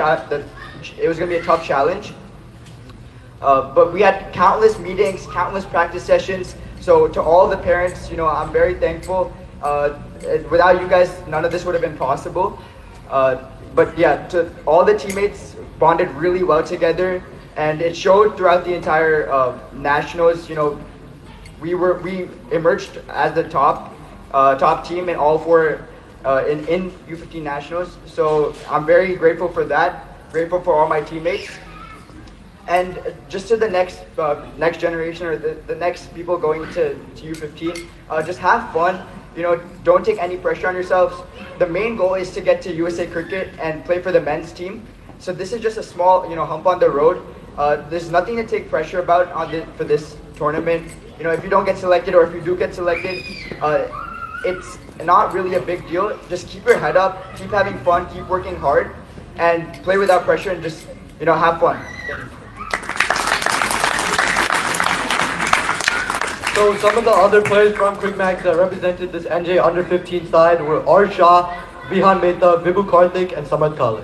it was going to be a tough challenge. But we had countless meetings, countless practice sessions. So to all the parents, I'm very thankful. Without you guys, none of this would have been possible. But yeah, to all the teammates, bonded really well together, and it showed throughout the entire nationals. We emerged as the top team in all 4 in U15 nationals. So I'm very grateful for that. Grateful for all my teammates, and just to the next generation, or the next people going to U15, just have fun. Don't take any pressure on yourselves. The main goal is to get to USA Cricket and play for the men's team. So this is just a small, hump on the road. There's nothing to take pressure about for this tournament. If you don't get selected, or if you do get selected, it's not really a big deal. Just keep your head up, keep having fun, keep working hard, and play without pressure, and just, have fun. So some of the other players from CricMax that represented this NJ under 15 side were R. Shah, Vihan Mehta, Vibhu Karthik, and Samad Kale.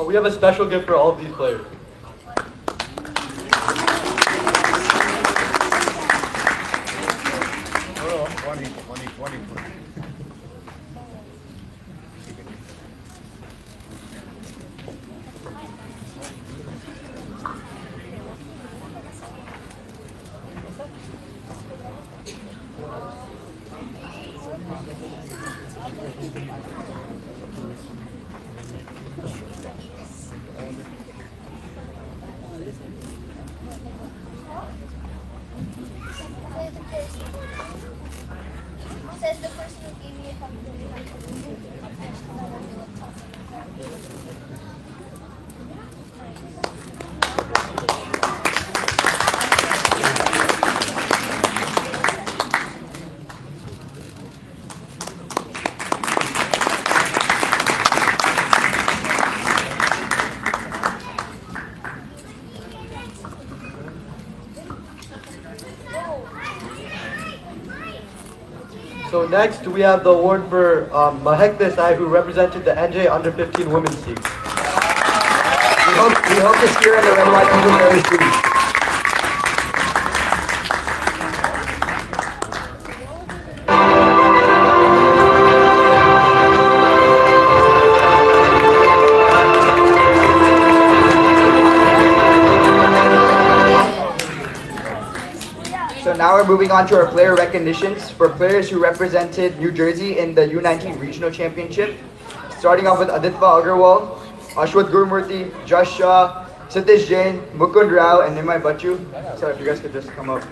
We have a special gift for all of these players. Says the person who gave me a So next we have the award for Mahek Desai, who represented the NJ Under 15 Women's Team. We hope to see her in the red light very soon. So now we're moving on to our player recognitions for players who represented New Jersey in the U19 Regional Championship. Starting off with Aditya Agarwal, Ashwath Gurumurthy, Josh Shah, Satish Jain, Mukund Rao, and Nimai Bachu. So if you guys could just come up.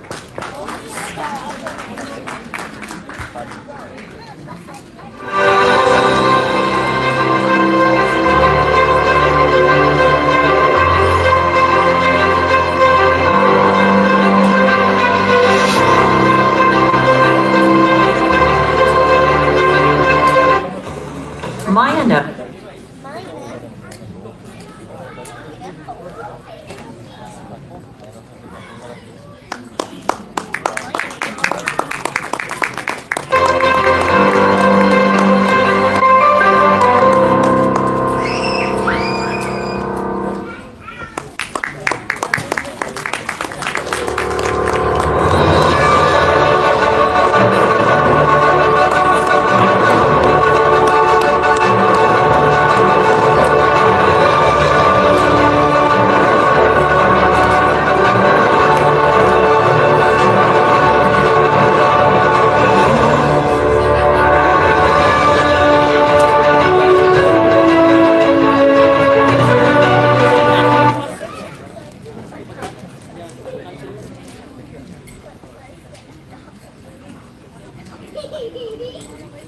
Maya no.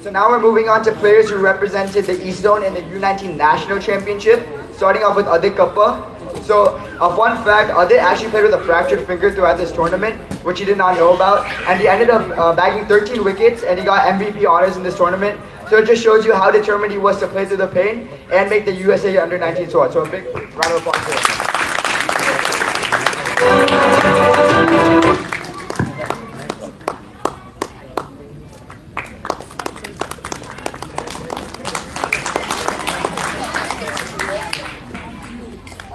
So now we're moving on to players who represented the East Zone in the U19 National Championship, starting off with Adit Kappa. So a fun fact, Adit actually played with a fractured finger throughout this tournament, which he did not know about, and he ended up bagging 13 wickets, and he got MVP honors in this tournament. So it just shows you how determined he was to play through the pain and make the USA Under-19 squad. So a big round of applause for him.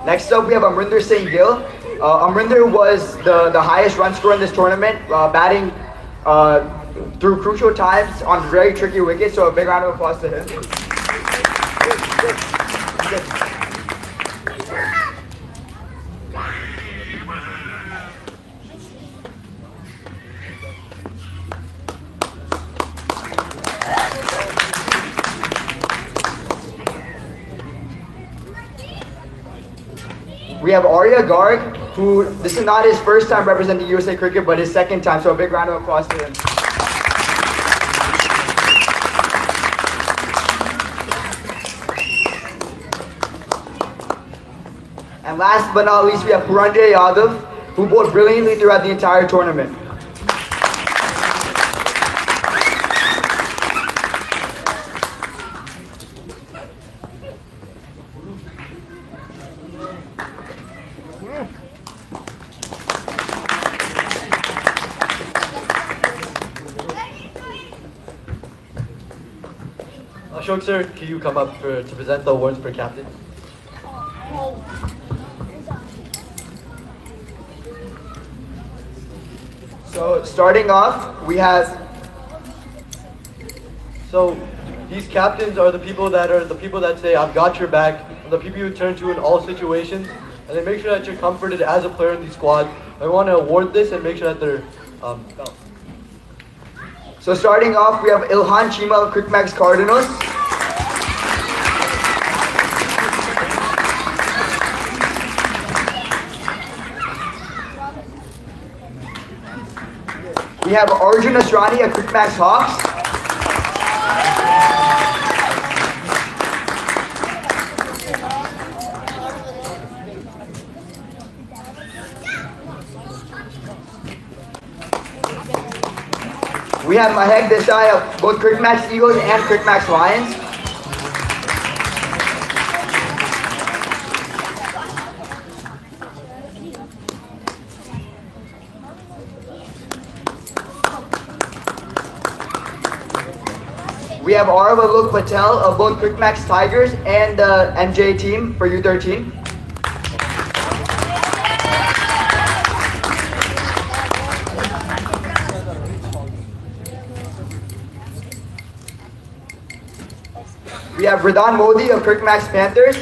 Next up, we have Amrinder Singh Gill. Amrinder was the highest run scorer in this tournament, batting through crucial times on very tricky wickets, so a big round of applause to him. We have Arya Garg, who this is not his first time representing USA Cricket, but his second time, so a big round of applause to him. And last but not least, we have Puranjay Yadav, who bowled brilliantly throughout the entire tournament. Ashok sir, can you come up to present the awards for captain? So starting off, we have. So these captains are the people that say, "I've got your back," and the people you turn to in all situations, and they make sure that you're comforted as a player in the squad. I want to award this and make sure that they're. So starting off, we have Ilhan Chima of CricMax Cardinals. We have Arjun Asrani of CricMax Hawks. We have Mahek Desai of both CricMax Eagles and CricMax Lions. We have Arvalok Patel of both CricMax Tigers and the NJ team for U13. We have Radhan Modi of CricMax Panthers.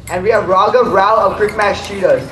And we have Raghav Rao of CricMax Cheetahs.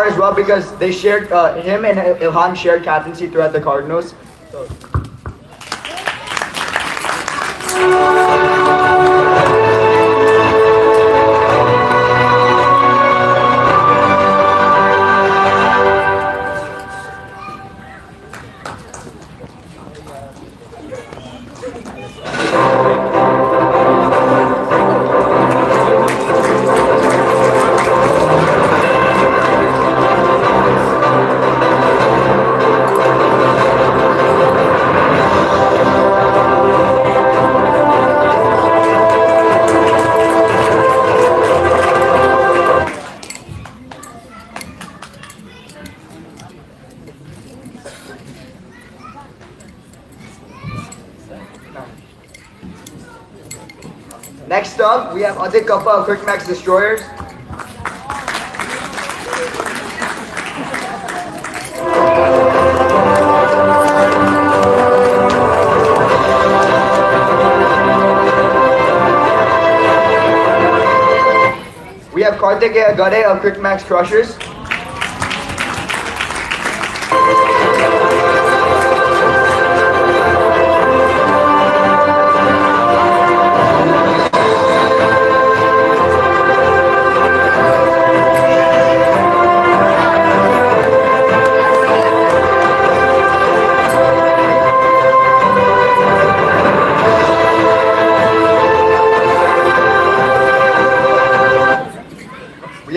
As well, because they shared him and Ilhan shared captaincy throughout the Cardinals. So. Next up, we have Adik Kappa of CricMax Destroyers. We have Kartikeya Gade of CricMax Crushers.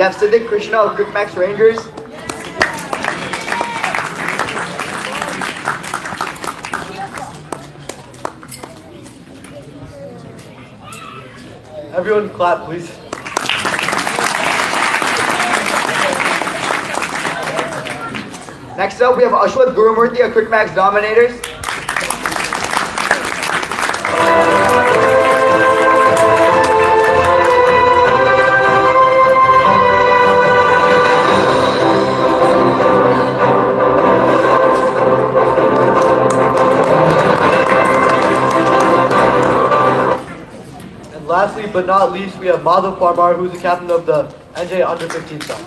have Siddiq Krishna of CricMax Rangers. Everyone clap, please. Next up, we have Ashwath Gurumurthy of CricMax Dominators. And lastly but not least, we have Madhav Parmar, who's the captain of the NJ Under 15 side.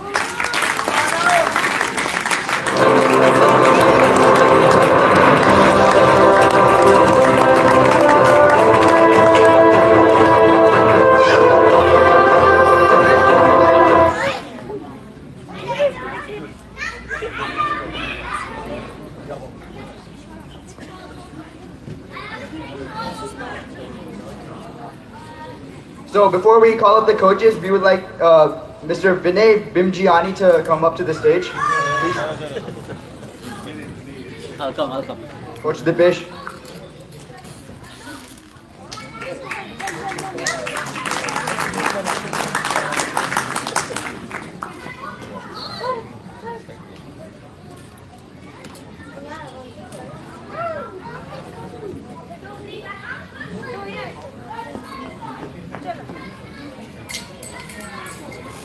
So before we call up the coaches, we would like Mr. Vinay Bimjiani to come up to the stage. Please. I'll come. Coach Dipesh.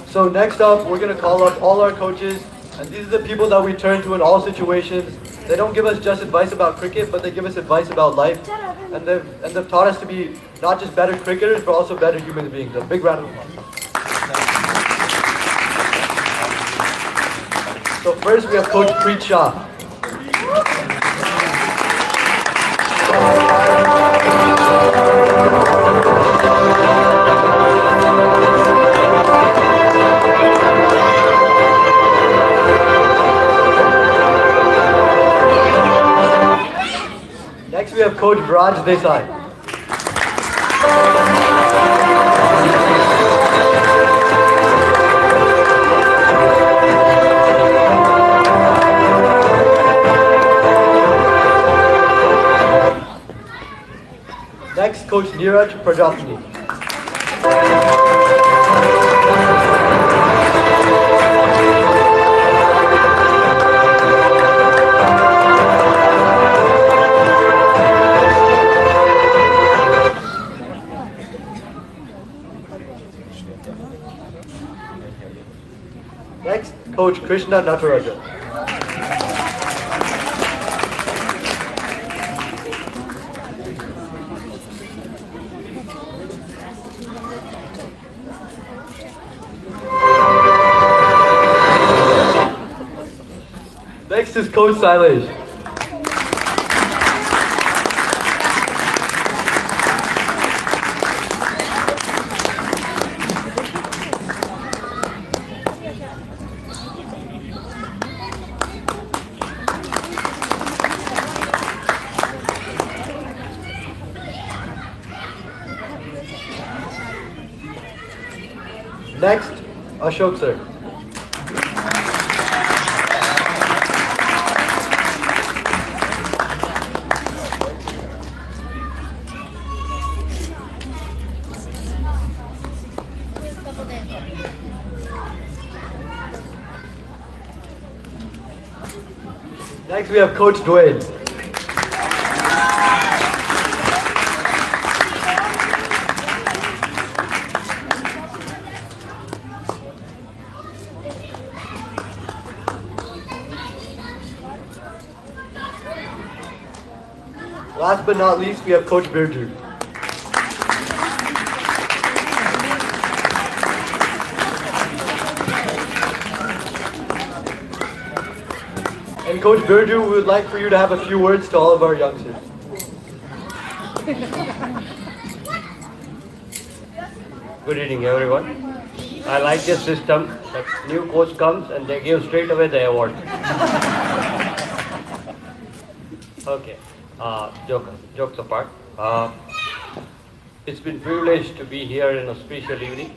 So next up, we're going to call up all our coaches, and these are the people that we turn to in all situations. They don't give us just advice about cricket, but they give us advice about life, and they've taught us to be not just better cricketers, but also better human beings. A big round of applause. So first we have Coach Preet Shah. Next we have Coach Raj Desai. Next, Coach Neeraj Prajapati. Next, Coach Krishna Natarajan. Next is Coach Sailesh. Next, Ashok sir. Next we have Coach Dwayne. Last but not least, we have Coach Birju. And Coach Birju, we would like for you to have a few words to all of our youngsters. Good evening, everyone. I like this system. The new coach comes and they give straight away the award. Okay, jokes apart. It's been privileged to be here in a special evening.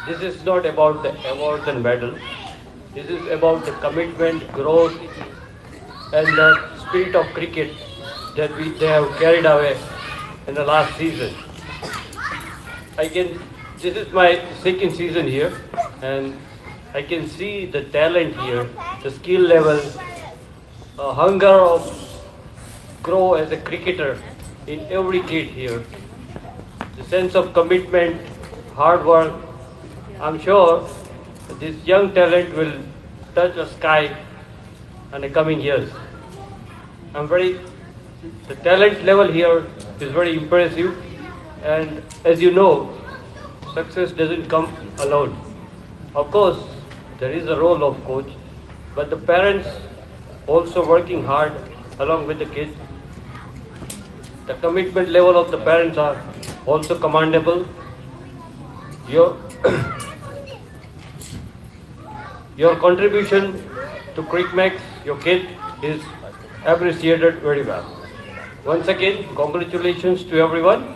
this is not about the awards and medals. This is about the commitment, growth, and the spirit of cricket that they have carried away in the last season. This is my second season here, and I can see the talent here, the skill level, a hunger of grow as a cricketer in every kid here. The sense of commitment, hard work. I'm sure this young talent will touch the sky in the coming years. The talent level here is very impressive, and as you know, success doesn't come alone. Of course, there is a role of coach, but the parents also working hard along with the kids. The commitment level of the parents are also commendable. Your your contribution to CricMax, your kid, is appreciated very well. Once again, congratulations to everyone.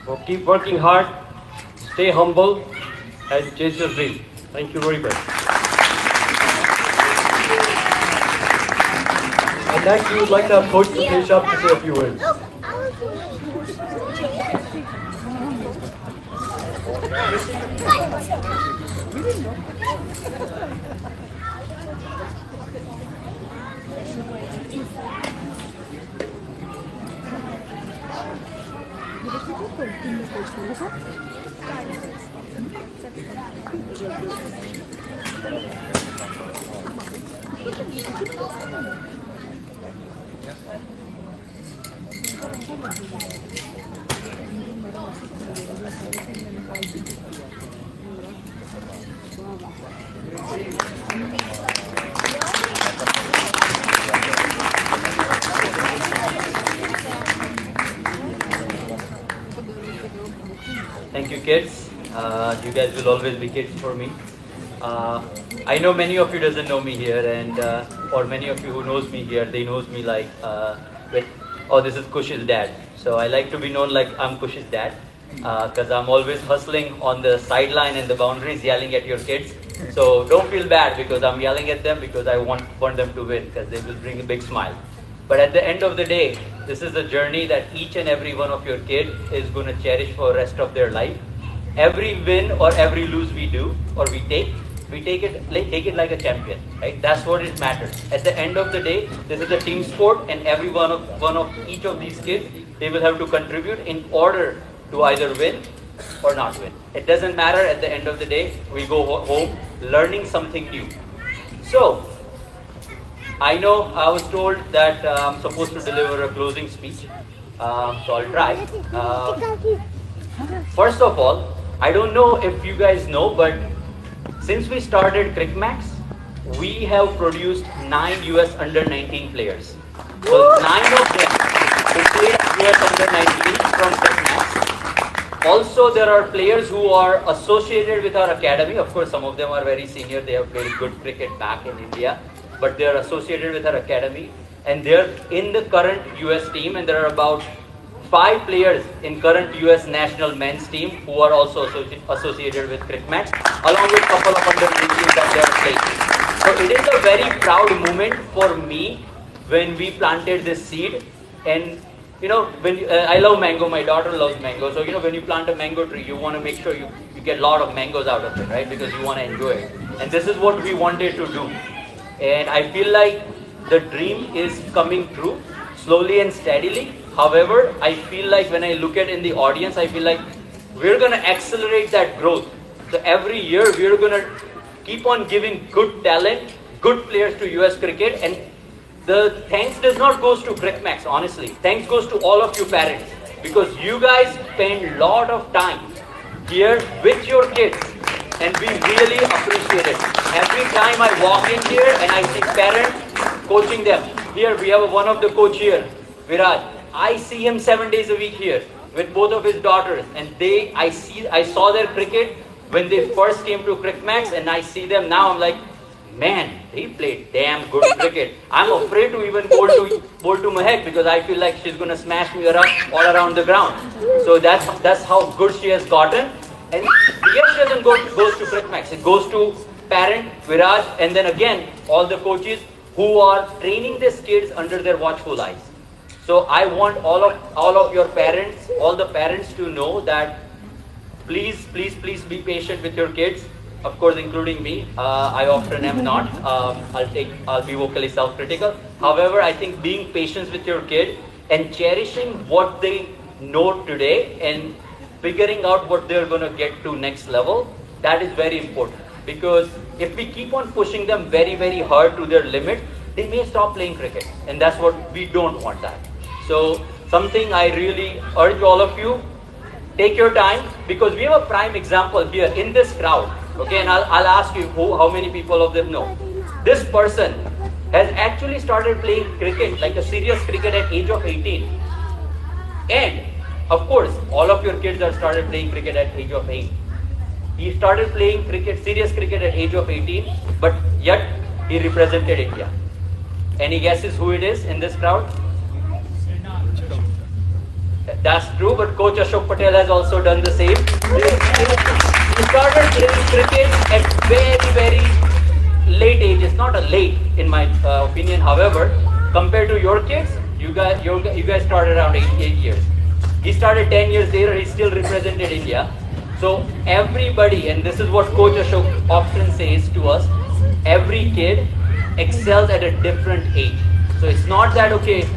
So keep working hard, stay humble, and chase your dream. Thank you very much. And next, we would like to have Coach Mukesh up to say a few words. Thank you, kids. You guys will always be kids for me. I know many of you doesn't know me here, and or many of you who knows me here, they knows me like with, oh, this is Kush's dad. So I like to be known like I'm Kush's dad, because I'm always hustling on the sideline and the boundaries, yelling at your kids. So don't feel bad because I'm yelling at them, because I want them to win, because they will bring a big smile. But at the end of the day, this is a journey that each and every one of your kid is going to cherish for the rest of their life. Every win or every lose we do or we take it like a champion, right? That's what it matters. At the end of the day, this is a team sport, and every one of each of these kids, they will have to contribute in order to either win or not win. It doesn't matter. At the end of the day, we go home learning something new. So I know I was told that I'm supposed to deliver a closing speech, so I'll try. First of all, I don't know if you guys know, but since we started CricMax, we have produced 9 US under-19 players. So 9 of them who played US under-19 from CricMax. Also, there are players who are associated with our academy. Of course, some of them are very senior. They have played good cricket back in India, but they are associated with our academy, and they're in the current US team, and there are about 5 players in current US national men's team who are also associated with CricMax, along with a couple of under-19s that they are playing. So it is a very proud moment for me when we planted this seed. And you know, when I love mango, my daughter loves mango. So you know, when you plant a mango tree, you want to make sure you get a lot of mangoes out of it, right? Because you want to enjoy it. And this is what we wanted to do. And I feel like the dream is coming true slowly and steadily. However, I feel like when I look at in the audience, I feel like we're going to accelerate that growth. So every year we're going to keep on giving good talent, good players to US cricket, and the thanks does not goes to CricMax, honestly. Thanks goes to all of you parents, because you guys spend a lot of time here with your kids, and we really appreciate it. Every time I walk in here and I see parents coaching them. Here we have one of the coach here, Viraj. I see him 7 days a week here with both of his daughters, and I saw their cricket when they first came to CricMax, and I see them now. I'm like, man, they played damn good cricket. I'm afraid to even bowl to Mahek, because I feel like she's gonna smash me around all around the ground. So that's how good she has gotten. And the yes doesn't goes to CricMax. It goes to parent, Viraj, and then again all the coaches who are training these kids under their watchful eyes. So I want all of your parents, all the parents to know that please be patient with your kids. Of course, including me. I often am not. I'll be vocally self-critical. However, I think being patient with your kid and cherishing what they know today and figuring out what they're going to get to next level, that is very important. Because if we keep on pushing them very, very hard to their limit, they may stop playing cricket. And that's what we don't want that. So something I really urge all of you, take your time, because we have a prime example here in this crowd. Okay, and I'll ask you how many people of them know. This person has actually started playing cricket, like a serious cricket, at age of 18. And of course, all of your kids have started playing cricket at age of 8. He started playing cricket, serious cricket, at age of 18, but yet he represented India. Any guesses who it is in this crowd? That's true, but Coach Ashok Patel has also done the same. He started playing cricket at very, very late ages. Not a late, in my opinion. However, compared to your kids, you guys started around 8 years. He started 10 years later. He still represented India. So everybody, and this is what Coach Ashok often says to us, every kid excels at a different age. So it's not that, okay,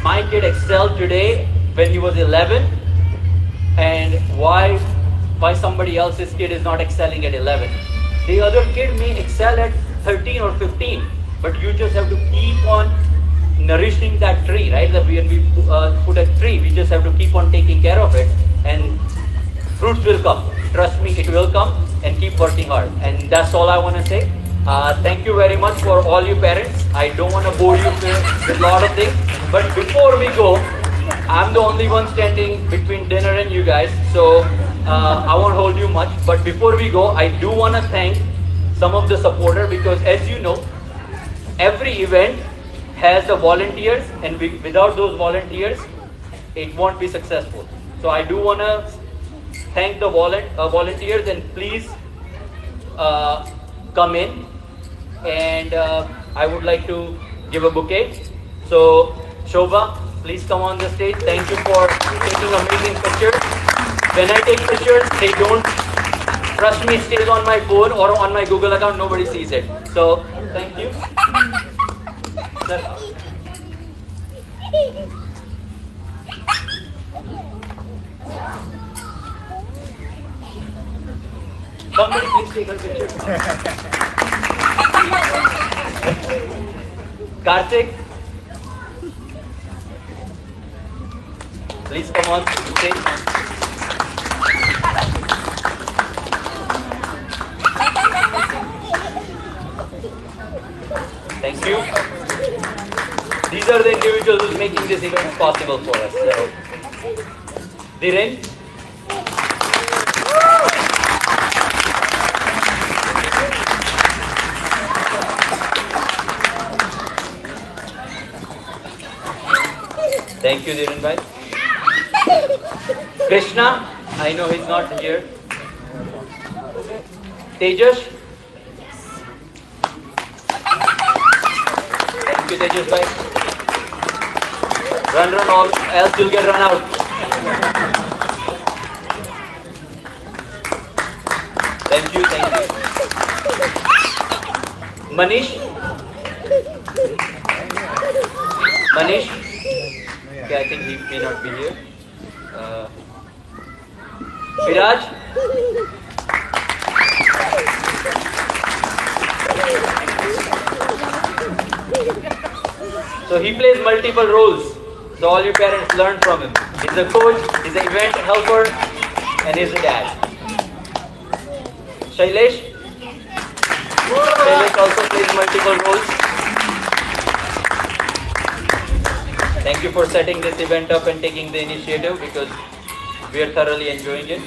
my kid excelled today when he was 11, and why somebody else's kid is not excelling at 11. The other kid may excel at 13 or 15, but you just have to keep on nourishing that tree, right? That when we put a tree, we just have to keep on taking care of it, and fruits will come. Trust me, it will come, and keep working hard. And that's all I want to say. Thank you very much for all you parents. I don't want to bore you with a lot of things, but before we go, I'm the only one standing between dinner and you guys, so I won't hold you much. But before we go, I do want to thank some of the supporters, because as you know, every event has the volunteers, and without those volunteers, it won't be successful. So I do want to thank the volunteers, and please come in, and I would like to give a bouquet. So Shobha, please come on the stage. Thank you for taking amazing pictures. When I take pictures, they don't, trust me, stays on my phone or on my Google account. Nobody sees it. So thank you. Somebody please take a picture. Karthik, please come on stage. Thank you. These are the individuals who's making this event possible for us. So, Dhiren. Thank you, Dhiren bhai. Krishna, I know he's not here. Tejas. Thank you, Tejas bhai. Run, all else you'll get run out. Thank you. Manish. Okay, I think he may not be here. Viraj. So he plays multiple roles. So all you parents learn from him. He's a coach, he's an event helper, and he's a dad. Shailesh. Shailesh also plays multiple roles. Thank you for setting this event up and taking the initiative, because we are thoroughly enjoying it.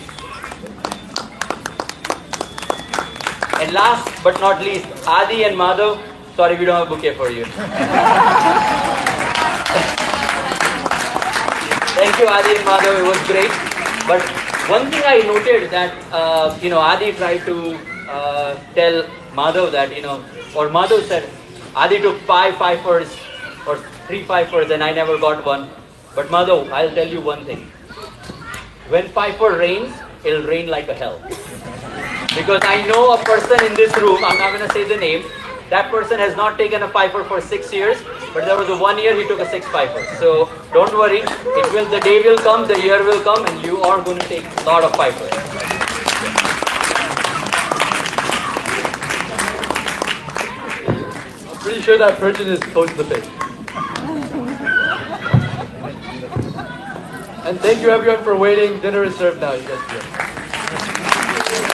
And last but not least, Adi and Madhav. Sorry, we don't have a bouquet for you. Thank you, Adi and Madhav. It was great. But One thing I noted that, Adi tried to tell Madhav that, or Madhav said, Adi took 5 fifers or 3 fifers and I never got one. But Madhav, I'll tell you one thing. When fifer rains, it'll rain like a hell. Because I know a person in this room, I'm not going to say the name, that person has not taken a fifer for 6 years, but there was a 1 year he took a 6 fifer. So don't worry, the day will come, the year will come, and you are going to take a lot of fifers. I'm pretty sure that person is close to the page. And thank you everyone for waiting. Dinner is served now. You guys can go.